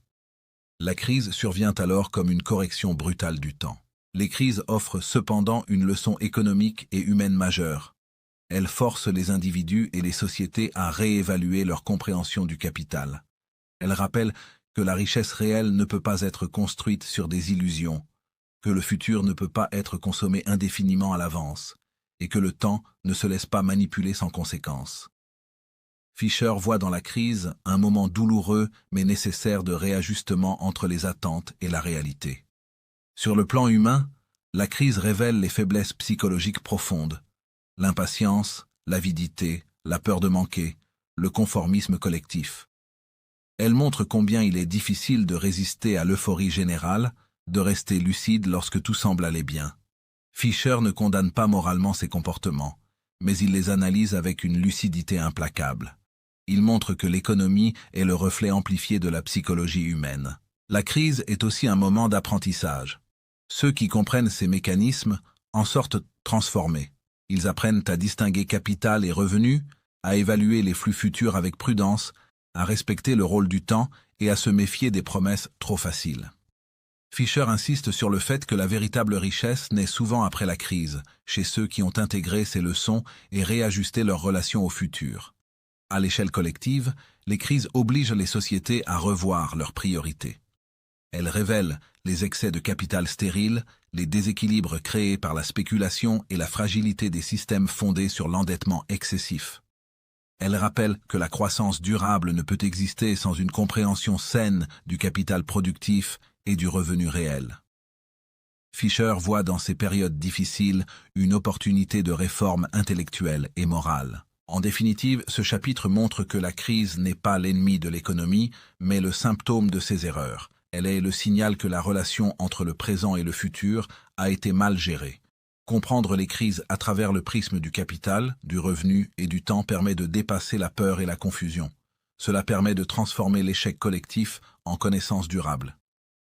La crise survient alors comme une correction brutale du temps. Les crises offrent cependant une leçon économique et humaine majeure. Elles forcent les individus et les sociétés à réévaluer leur compréhension du capital. Elles rappellent que la richesse réelle ne peut pas être construite sur des illusions, que le futur ne peut pas être consommé indéfiniment à l'avance, et que le temps ne se laisse pas manipuler sans conséquence. Fisher voit dans la crise un moment douloureux mais nécessaire de réajustement entre les attentes et la réalité. Sur le plan humain, la crise révèle les faiblesses psychologiques profondes, l'impatience, l'avidité, la peur de manquer, le conformisme collectif. Elle montre combien il est difficile de résister à l'euphorie générale, de rester lucide lorsque tout semble aller bien. Fisher ne condamne pas moralement ces comportements, mais il les analyse avec une lucidité implacable. Il montre que l'économie est le reflet amplifié de la psychologie humaine. La crise est aussi un moment d'apprentissage. Ceux qui comprennent ces mécanismes en sortent transformés. Ils apprennent à distinguer capital et revenus, à évaluer les flux futurs avec prudence, à respecter le rôle du temps et à se méfier des promesses trop faciles. Fisher insiste sur le fait que la véritable richesse naît souvent après la crise, chez ceux qui ont intégré ces leçons et réajusté leur relation au futur. À l'échelle collective, les crises obligent les sociétés à revoir leurs priorités. Elles révèlent les excès de capital stérile, les déséquilibres créés par la spéculation et la fragilité des systèmes fondés sur l'endettement excessif. Elles rappellent que la croissance durable ne peut exister sans une compréhension saine du capital productif et du revenu réel. Fisher voit dans ces périodes difficiles une opportunité de réforme intellectuelle et morale. En définitive, ce chapitre montre que la crise n'est pas l'ennemi de l'économie, mais le symptôme de ses erreurs. Elle est le signal que la relation entre le présent et le futur a été mal gérée. Comprendre les crises à travers le prisme du capital, du revenu et du temps permet de dépasser la peur et la confusion. Cela permet de transformer l'échec collectif en connaissance durable.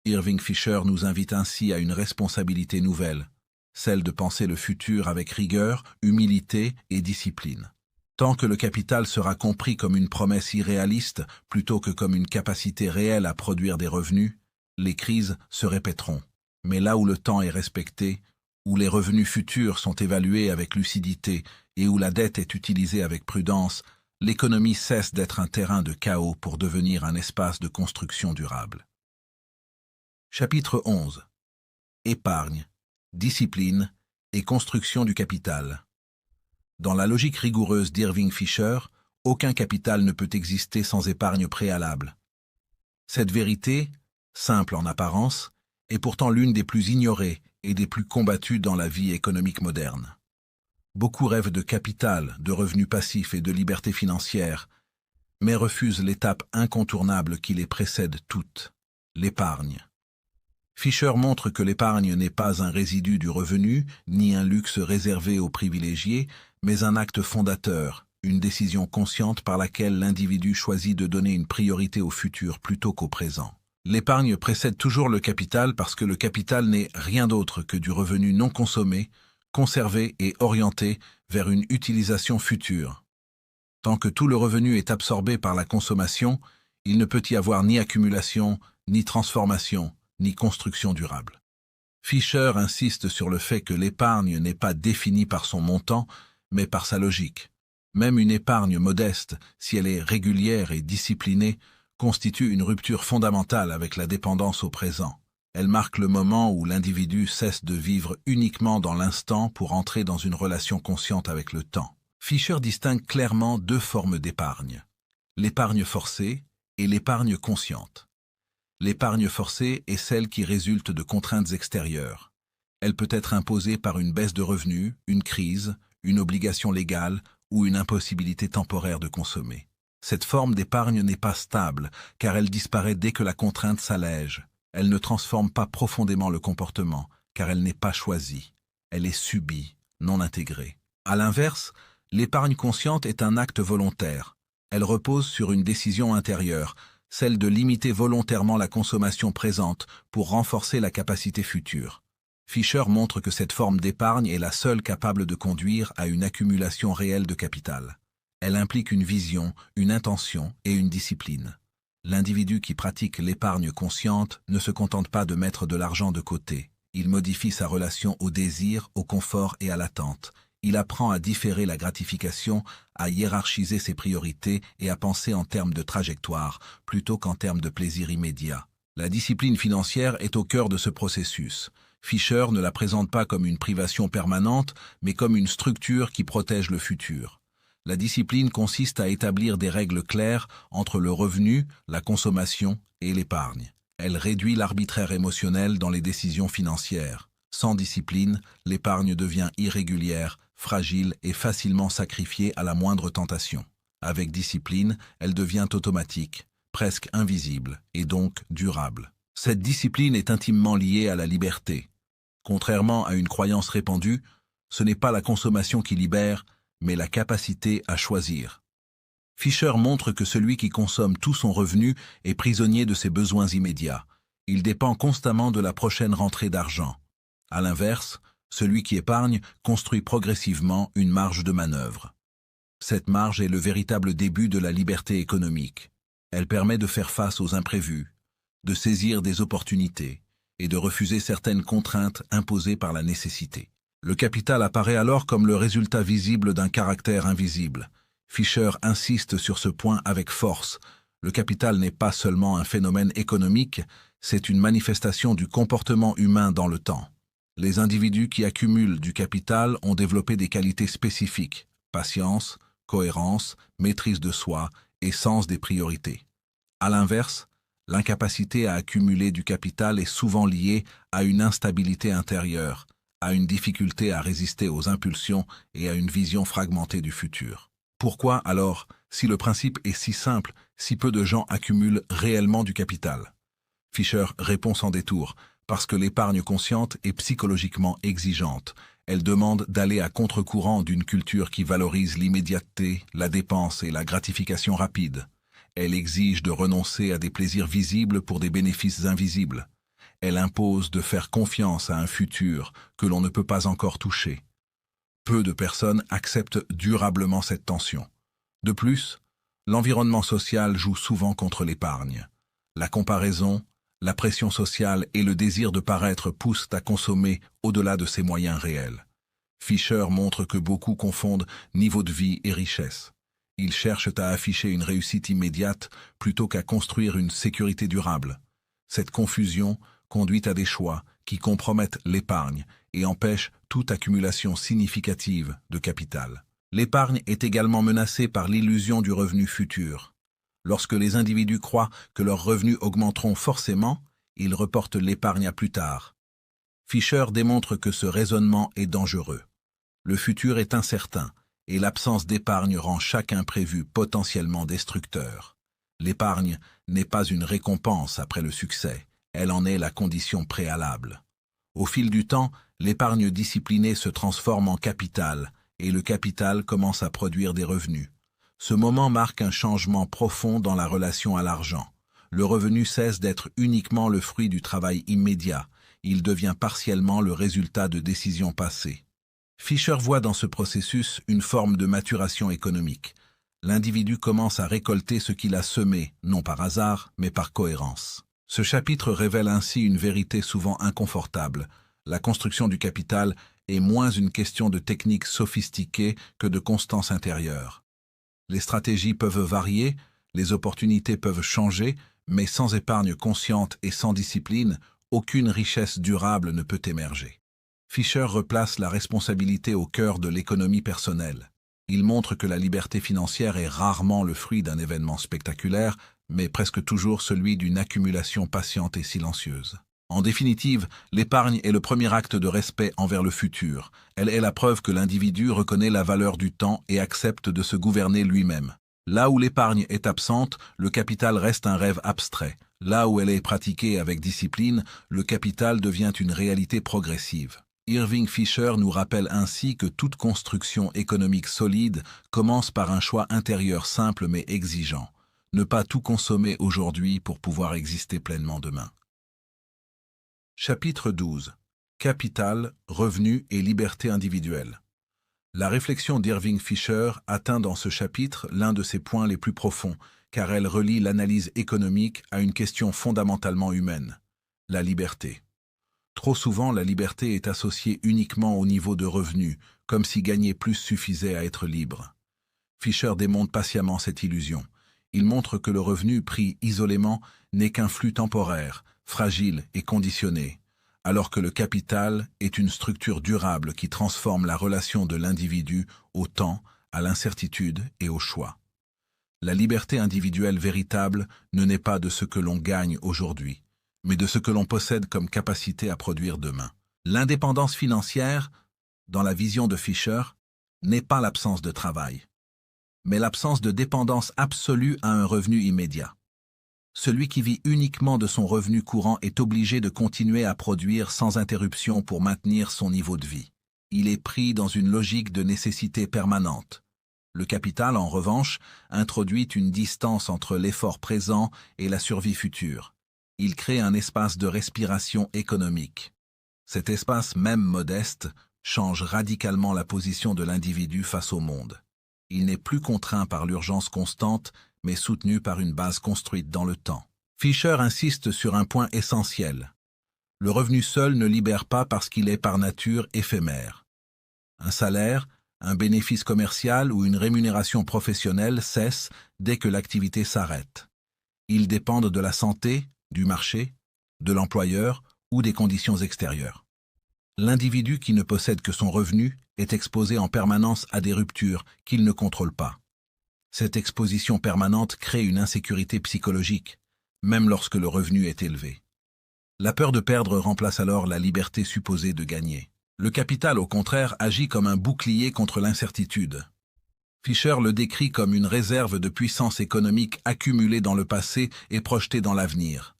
Irving Fisher nous invite ainsi à une responsabilité nouvelle, celle de penser le futur avec rigueur, humilité et discipline. Tant que le capital sera compris comme une promesse irréaliste plutôt que comme une capacité réelle à produire des revenus, les crises se répéteront. Mais là où le temps est respecté, où les revenus futurs sont évalués avec lucidité et où la dette est utilisée avec prudence, l'économie cesse d'être un terrain de chaos pour devenir un espace de construction durable. Chapitre 11. Épargne, discipline et construction du capital. Dans la logique rigoureuse d'Irving Fisher, aucun capital ne peut exister sans épargne préalable. Cette vérité, simple en apparence, est pourtant l'une des plus ignorées et des plus combattues dans la vie économique moderne. Beaucoup rêvent de capital, de revenus passifs et de liberté financière, mais refusent l'étape incontournable qui les précède toutes, l'épargne. Fisher montre que l'épargne n'est pas un résidu du revenu, ni un luxe réservé aux privilégiés, mais un acte fondateur, une décision consciente par laquelle l'individu choisit de donner une priorité au futur plutôt qu'au présent. L'épargne précède toujours le capital parce que le capital n'est rien d'autre que du revenu non consommé, conservé et orienté vers une utilisation future. Tant que tout le revenu est absorbé par la consommation, il ne peut y avoir ni accumulation, ni transformation, ni construction durable. Fisher insiste sur le fait que l'épargne n'est pas définie par son montant, mais par sa logique. Même une épargne modeste, si elle est régulière et disciplinée, constitue une rupture fondamentale avec la dépendance au présent. Elle marque le moment où l'individu cesse de vivre uniquement dans l'instant pour entrer dans une relation consciente avec le temps. Fisher distingue clairement deux formes d'épargne, l'épargne forcée et l'épargne consciente. L'épargne forcée est celle qui résulte de contraintes extérieures. Elle peut être imposée par une baisse de revenus, une crise, une obligation légale ou une impossibilité temporaire de consommer. Cette forme d'épargne n'est pas stable, car elle disparaît dès que la contrainte s'allège. Elle ne transforme pas profondément le comportement, car elle n'est pas choisie. Elle est subie, non intégrée. À l'inverse, l'épargne consciente est un acte volontaire. Elle repose sur une décision intérieure, celle de limiter volontairement la consommation présente pour renforcer la capacité future. Fisher montre que cette forme d'épargne est la seule capable de conduire à une accumulation réelle de capital. Elle implique une vision, une intention et une discipline. L'individu qui pratique l'épargne consciente ne se contente pas de mettre de l'argent de côté. Il modifie sa relation au désir, au confort et à l'attente. Il apprend à différer la gratification, à hiérarchiser ses priorités et à penser en termes de trajectoire, plutôt qu'en termes de plaisir immédiat. La discipline financière est au cœur de ce processus. Fisher ne la présente pas comme une privation permanente, mais comme une structure qui protège le futur. La discipline consiste à établir des règles claires entre le revenu, la consommation et l'épargne. Elle réduit l'arbitraire émotionnel dans les décisions financières. Sans discipline, l'épargne devient irrégulière, fragile et facilement sacrifiée à la moindre tentation. Avec discipline, elle devient automatique, presque invisible et donc durable. Cette discipline est intimement liée à la liberté. Contrairement à une croyance répandue, ce n'est pas la consommation qui libère, mais la capacité à choisir. Fisher montre que celui qui consomme tout son revenu est prisonnier de ses besoins immédiats. Il dépend constamment de la prochaine rentrée d'argent. À l'inverse, celui qui épargne construit progressivement une marge de manœuvre. Cette marge est le véritable début de la liberté économique. Elle permet de faire face aux imprévus, de saisir des opportunités et de refuser certaines contraintes imposées par la nécessité. Le capital apparaît alors comme le résultat visible d'un caractère invisible. Fisher insiste sur ce point avec force. Le capital n'est pas seulement un phénomène économique, c'est une manifestation du comportement humain dans le temps. Les individus qui accumulent du capital ont développé des qualités spécifiques: patience, cohérence, maîtrise de soi et sens des priorités. À l'inverse, l'incapacité à accumuler du capital est souvent liée à une instabilité intérieure, à une difficulté à résister aux impulsions et à une vision fragmentée du futur. Pourquoi alors, si le principe est si simple, si peu de gens accumulent réellement du capital? Fisher répond sans détour: parce que l'épargne consciente est psychologiquement exigeante. Elle demande d'aller à contre-courant d'une culture qui valorise l'immédiateté, la dépense et la gratification rapide. Elle exige de renoncer à des plaisirs visibles pour des bénéfices invisibles. Elle impose de faire confiance à un futur que l'on ne peut pas encore toucher. Peu de personnes acceptent durablement cette tension. De plus, l'environnement social joue souvent contre l'épargne. La comparaison, la pression sociale et le désir de paraître poussent à consommer au-delà de ses moyens réels. Fisher montre que beaucoup confondent niveau de vie et richesse. Ils cherchent à afficher une réussite immédiate plutôt qu'à construire une sécurité durable. Cette confusion conduit à des choix qui compromettent l'épargne et empêchent toute accumulation significative de capital. L'épargne est également menacée par l'illusion du revenu futur. Lorsque les individus croient que leurs revenus augmenteront forcément, ils reportent l'épargne à plus tard. Fisher démontre que ce raisonnement est dangereux. Le futur est incertain, et l'absence d'épargne rend chaque imprévu potentiellement destructeur. L'épargne n'est pas une récompense après le succès, elle en est la condition préalable. Au fil du temps, l'épargne disciplinée se transforme en capital, et le capital commence à produire des revenus. Ce moment marque un changement profond dans la relation à l'argent. Le revenu cesse d'être uniquement le fruit du travail immédiat, il devient partiellement le résultat de décisions passées. Fisher voit dans ce processus une forme de maturation économique. L'individu commence à récolter ce qu'il a semé, non par hasard, mais par cohérence. Ce chapitre révèle ainsi une vérité souvent inconfortable. La construction du capital est moins une question de technique sophistiquée que de constance intérieure. Les stratégies peuvent varier, les opportunités peuvent changer, mais sans épargne consciente et sans discipline, aucune richesse durable ne peut émerger. Fisher replace la responsabilité au cœur de l'économie personnelle. Il montre que la liberté financière est rarement le fruit d'un événement spectaculaire, mais presque toujours celui d'une accumulation patiente et silencieuse. En définitive, l'épargne est le premier acte de respect envers le futur. Elle est la preuve que l'individu reconnaît la valeur du temps et accepte de se gouverner lui-même. Là où l'épargne est absente, le capital reste un rêve abstrait. Là où elle est pratiquée avec discipline, le capital devient une réalité progressive. Irving Fisher nous rappelle ainsi que toute construction économique solide commence par un choix intérieur simple mais exigeant. Ne pas tout consommer aujourd'hui pour pouvoir exister pleinement demain. Chapitre 12. Capital, revenus et liberté individuelle. La réflexion d'Irving Fisher atteint dans ce chapitre l'un de ses points les plus profonds, car elle relie l'analyse économique à une question fondamentalement humaine, la liberté. Trop souvent, la liberté est associée uniquement au niveau de revenus, comme si gagner plus suffisait à être libre. Fisher démonte patiemment cette illusion. Il montre que le revenu pris isolément n'est qu'un flux temporaire, fragile et conditionné, alors que le capital est une structure durable qui transforme la relation de l'individu au temps, à l'incertitude et au choix. La liberté individuelle véritable ne naît pas de ce que l'on gagne aujourd'hui, mais de ce que l'on possède comme capacité à produire demain. L'indépendance financière, dans la vision de Fisher, n'est pas l'absence de travail, mais l'absence de dépendance absolue à un revenu immédiat. Celui qui vit uniquement de son revenu courant est obligé de continuer à produire sans interruption pour maintenir son niveau de vie. Il est pris dans une logique de nécessité permanente. Le capital, en revanche, introduit une distance entre l'effort présent et la survie future. Il crée un espace de respiration économique. Cet espace, même modeste, change radicalement la position de l'individu face au monde. Il n'est plus contraint par l'urgence constante, mais soutenu par une base construite dans le temps. Fisher insiste sur un point essentiel. Le revenu seul ne libère pas parce qu'il est par nature éphémère. Un salaire, un bénéfice commercial ou une rémunération professionnelle cessent dès que l'activité s'arrête. Ils dépendent de la santé, du marché, de l'employeur ou des conditions extérieures. L'individu qui ne possède que son revenu est exposé en permanence à des ruptures qu'il ne contrôle pas. Cette exposition permanente crée une insécurité psychologique, même lorsque le revenu est élevé. La peur de perdre remplace alors la liberté supposée de gagner. Le capital, au contraire, agit comme un bouclier contre l'incertitude. Fisher le décrit comme une réserve de puissance économique accumulée dans le passé et projetée dans l'avenir.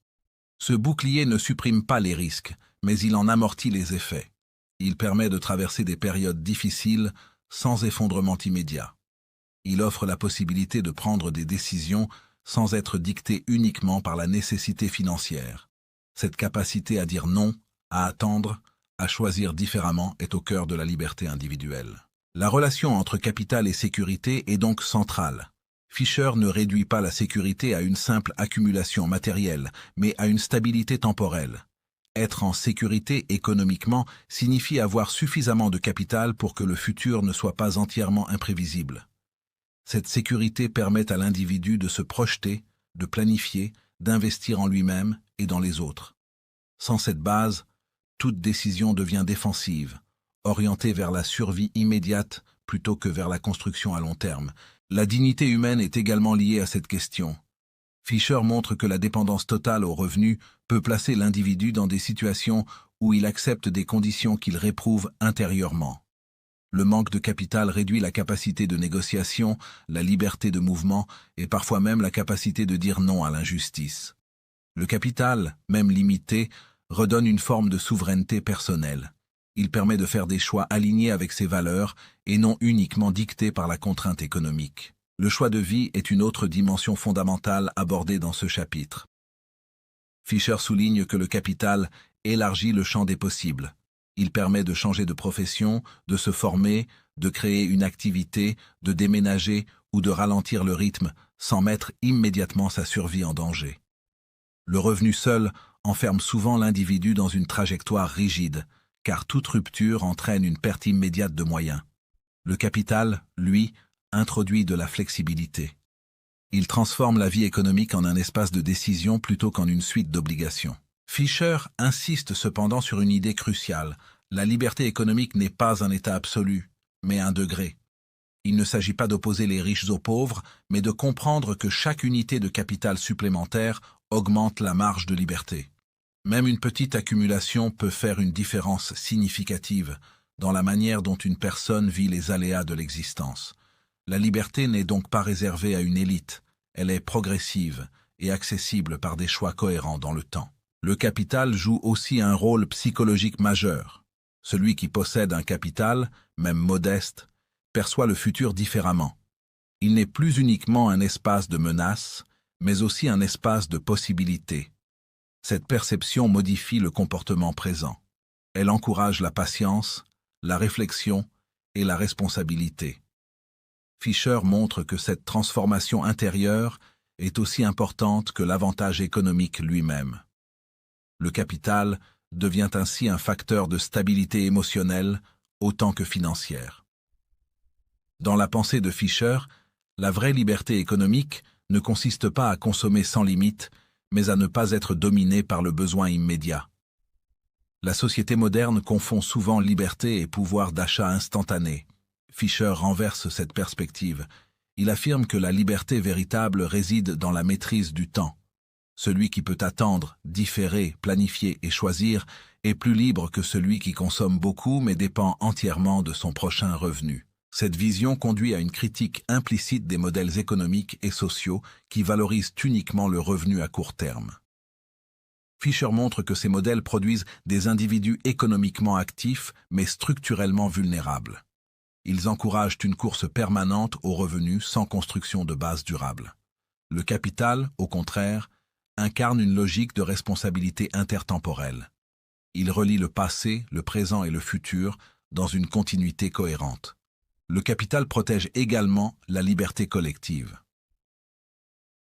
Ce bouclier ne supprime pas les risques, mais il en amortit les effets. Il permet de traverser des périodes difficiles sans effondrement immédiat. Il offre la possibilité de prendre des décisions sans être dicté uniquement par la nécessité financière. Cette capacité à dire non, à attendre, à choisir différemment est au cœur de la liberté individuelle. La relation entre capital et sécurité est donc centrale. Fisher ne réduit pas la sécurité à une simple accumulation matérielle, mais à une stabilité temporelle. Être en sécurité économiquement signifie avoir suffisamment de capital pour que le futur ne soit pas entièrement imprévisible. Cette sécurité permet à l'individu de se projeter, de planifier, d'investir en lui-même et dans les autres. Sans cette base, toute décision devient défensive, orientée vers la survie immédiate plutôt que vers la construction à long terme. La dignité humaine est également liée à cette question. Fisher montre que la dépendance totale aux revenus peut placer l'individu dans des situations où il accepte des conditions qu'il réprouve intérieurement. Le manque de capital réduit la capacité de négociation, la liberté de mouvement et parfois même la capacité de dire non à l'injustice. Le capital, même limité, redonne une forme de souveraineté personnelle. Il permet de faire des choix alignés avec ses valeurs et non uniquement dictés par la contrainte économique. Le choix de vie est une autre dimension fondamentale abordée dans ce chapitre. Fisher souligne que le capital élargit le champ des possibles. Il permet de changer de profession, de se former, de créer une activité, de déménager ou de ralentir le rythme sans mettre immédiatement sa survie en danger. Le revenu seul enferme souvent l'individu dans une trajectoire rigide, car toute rupture entraîne une perte immédiate de moyens. Le capital, lui, introduit de la flexibilité. Il transforme la vie économique en un espace de décision plutôt qu'en une suite d'obligations. Fisher insiste cependant sur une idée cruciale. La liberté économique n'est pas un état absolu, mais un degré. Il ne s'agit pas d'opposer les riches aux pauvres, mais de comprendre que chaque unité de capital supplémentaire augmente la marge de liberté. Même une petite accumulation peut faire une différence significative dans la manière dont une personne vit les aléas de l'existence. La liberté n'est donc pas réservée à une élite, elle est progressive et accessible par des choix cohérents dans le temps. Le capital joue aussi un rôle psychologique majeur. Celui qui possède un capital, même modeste, perçoit le futur différemment. Il n'est plus uniquement un espace de menace, mais aussi un espace de possibilités. Cette perception modifie le comportement présent. Elle encourage la patience, la réflexion et la responsabilité. Fisher montre que cette transformation intérieure est aussi importante que l'avantage économique lui-même. Le capital devient ainsi un facteur de stabilité émotionnelle autant que financière. Dans la pensée de Fisher, la vraie liberté économique ne consiste pas à consommer sans limite, mais à ne pas être dominé par le besoin immédiat. La société moderne confond souvent liberté et pouvoir d'achat instantané. Fisher renverse cette perspective. Il affirme que la liberté véritable réside dans la maîtrise du temps. Celui qui peut attendre, différer, planifier et choisir est plus libre que celui qui consomme beaucoup mais dépend entièrement de son prochain revenu. Cette vision conduit à une critique implicite des modèles économiques et sociaux qui valorisent uniquement le revenu à court terme. Fisher montre que ces modèles produisent des individus économiquement actifs mais structurellement vulnérables. Ils encouragent une course permanente aux revenus sans construction de base durable. Le capital, au contraire, incarne une logique de responsabilité intertemporelle. Il relie le passé, le présent et le futur dans une continuité cohérente. Le capital protège également la liberté collective.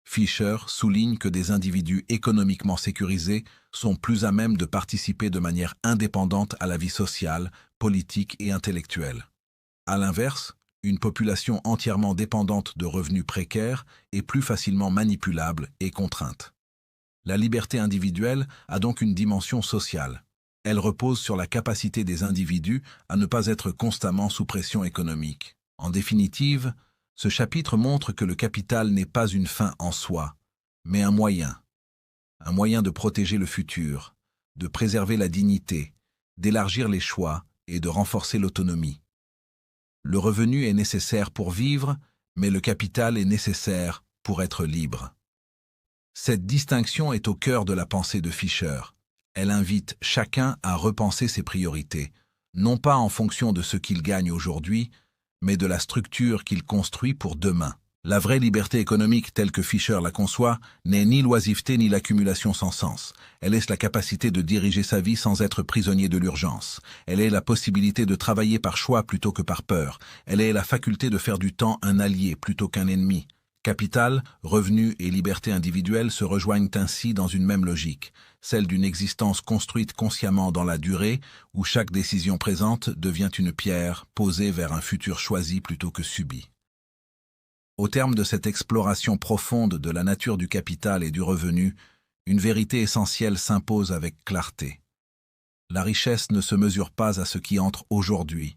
Fisher souligne que des individus économiquement sécurisés sont plus à même de participer de manière indépendante à la vie sociale, politique et intellectuelle. À l'inverse, une population entièrement dépendante de revenus précaires est plus facilement manipulable et contrainte. La liberté individuelle a donc une dimension sociale. Elle repose sur la capacité des individus à ne pas être constamment sous pression économique. En définitive, ce chapitre montre que le capital n'est pas une fin en soi, mais un moyen de protéger le futur, de préserver la dignité, d'élargir les choix et de renforcer l'autonomie. Le revenu est nécessaire pour vivre, mais le capital est nécessaire pour être libre. Cette distinction est au cœur de la pensée de Fisher. Elle invite chacun à repenser ses priorités, non pas en fonction de ce qu'il gagne aujourd'hui, mais de la structure qu'il construit pour demain. La vraie liberté économique telle que Fisher la conçoit n'est ni l'oisiveté ni l'accumulation sans sens. Elle est la capacité de diriger sa vie sans être prisonnier de l'urgence. Elle est la possibilité de travailler par choix plutôt que par peur. Elle est la faculté de faire du temps un allié plutôt qu'un ennemi. Capital, revenus et liberté individuelle se rejoignent ainsi dans une même logique, celle d'une existence construite consciemment dans la durée, où chaque décision présente devient une pierre posée vers un futur choisi plutôt que subi. Au terme de cette exploration profonde de la nature du capital et du revenu, une vérité essentielle s'impose avec clarté. La richesse ne se mesure pas à ce qui entre aujourd'hui,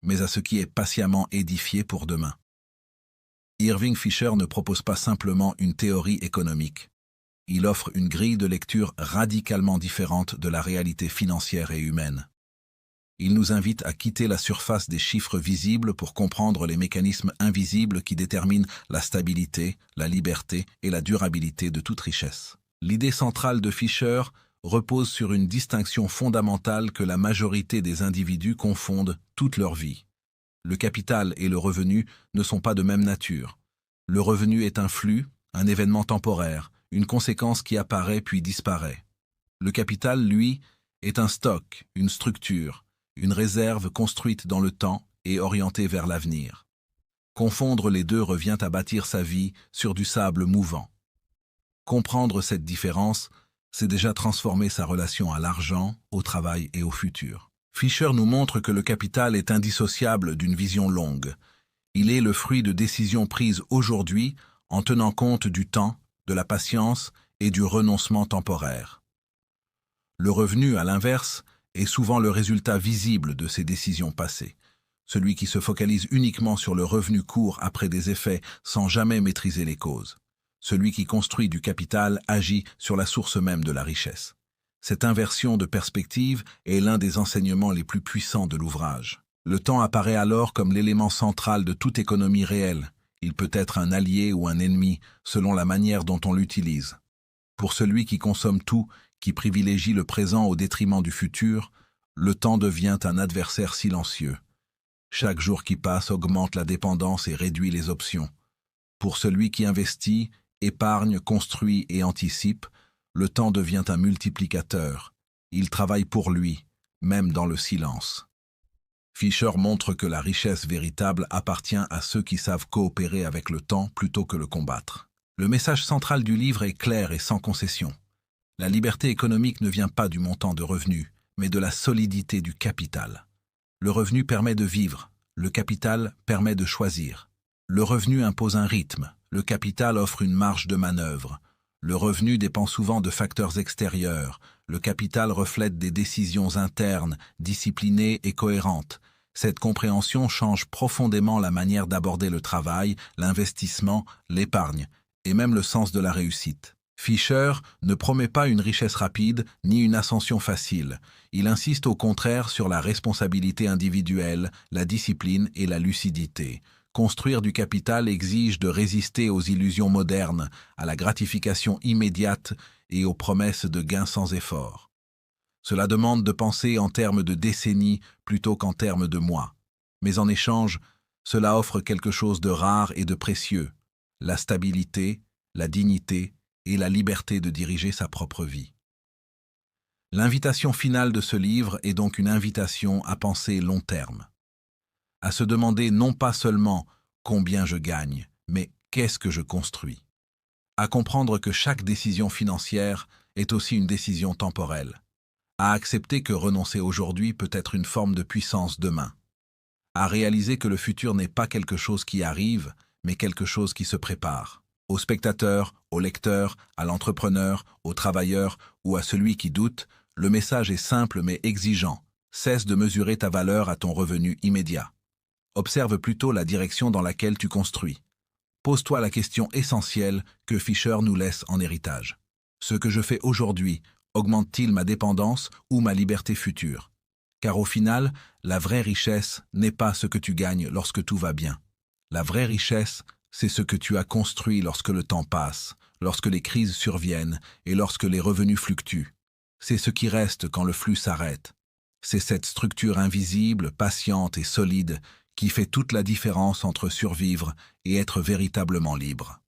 mais à ce qui est patiemment édifié pour demain. Irving Fisher ne propose pas simplement une théorie économique. Il offre une grille de lecture radicalement différente de la réalité financière et humaine. Il nous invite à quitter la surface des chiffres visibles pour comprendre les mécanismes invisibles qui déterminent la stabilité, la liberté et la durabilité de toute richesse. L'idée centrale de Fisher repose sur une distinction fondamentale que la majorité des individus confondent toute leur vie. Le capital et le revenu ne sont pas de même nature. Le revenu est un flux, un événement temporaire, une conséquence qui apparaît puis disparaît. Le capital, lui, est un stock, une structure, une réserve construite dans le temps et orientée vers l'avenir. Confondre les deux revient à bâtir sa vie sur du sable mouvant. Comprendre cette différence, c'est déjà transformer sa relation à l'argent, au travail et au futur. Fisher nous montre que le capital est indissociable d'une vision longue. Il est le fruit de décisions prises aujourd'hui en tenant compte du temps, de la patience et du renoncement temporaire. Le revenu, à l'inverse, est souvent le résultat visible de ces décisions passées. Celui qui se focalise uniquement sur le revenu court après des effets sans jamais maîtriser les causes. Celui qui construit du capital agit sur la source même de la richesse. Cette inversion de perspective est l'un des enseignements les plus puissants de l'ouvrage. Le temps apparaît alors comme l'élément central de toute économie réelle. Il peut être un allié ou un ennemi, selon la manière dont on l'utilise. Pour celui qui consomme tout, qui privilégie le présent au détriment du futur, le temps devient un adversaire silencieux. Chaque jour qui passe augmente la dépendance et réduit les options. Pour celui qui investit, épargne, construit et anticipe, le temps devient un multiplicateur. Il travaille pour lui, même dans le silence. Fisher montre que la richesse véritable appartient à ceux qui savent coopérer avec le temps plutôt que le combattre. Le message central du livre est clair et sans concession. La liberté économique ne vient pas du montant de revenus, mais de la solidité du capital. Le revenu permet de vivre, le capital permet de choisir. Le revenu impose un rythme, le capital offre une marge de manœuvre. Le revenu dépend souvent de facteurs extérieurs. Le capital reflète des décisions internes, disciplinées et cohérentes. Cette compréhension change profondément la manière d'aborder le travail, l'investissement, l'épargne, et même le sens de la réussite. Fisher ne promet pas une richesse rapide ni une ascension facile. Il insiste au contraire sur la responsabilité individuelle, la discipline et la lucidité. Construire du capital exige de résister aux illusions modernes, à la gratification immédiate et aux promesses de gains sans effort. Cela demande de penser en termes de décennies plutôt qu'en termes de mois. Mais en échange, cela offre quelque chose de rare et de précieux, la stabilité, la dignité et la liberté de diriger sa propre vie. L'invitation finale de ce livre est donc une invitation à penser long terme, à se demander non pas seulement combien je gagne, mais qu'est-ce que je construis, à comprendre que chaque décision financière est aussi une décision temporelle, à accepter que renoncer aujourd'hui peut être une forme de puissance demain, à réaliser que le futur n'est pas quelque chose qui arrive, mais quelque chose qui se prépare. Au spectateur, au lecteur, à l'entrepreneur, au travailleur ou à celui qui doute, le message est simple mais exigeant. Cesse de mesurer ta valeur à ton revenu immédiat. Observe plutôt la direction dans laquelle tu construis. Pose-toi la question essentielle que Fisher nous laisse en héritage. Ce que je fais aujourd'hui augmente-t-il ma dépendance ou ma liberté future? Car au final, la vraie richesse n'est pas ce que tu gagnes lorsque tout va bien. La vraie richesse, c'est ce que tu as construit lorsque le temps passe, lorsque les crises surviennent et lorsque les revenus fluctuent. C'est ce qui reste quand le flux s'arrête. C'est cette structure invisible, patiente et solide qui fait toute la différence entre survivre et être véritablement libre.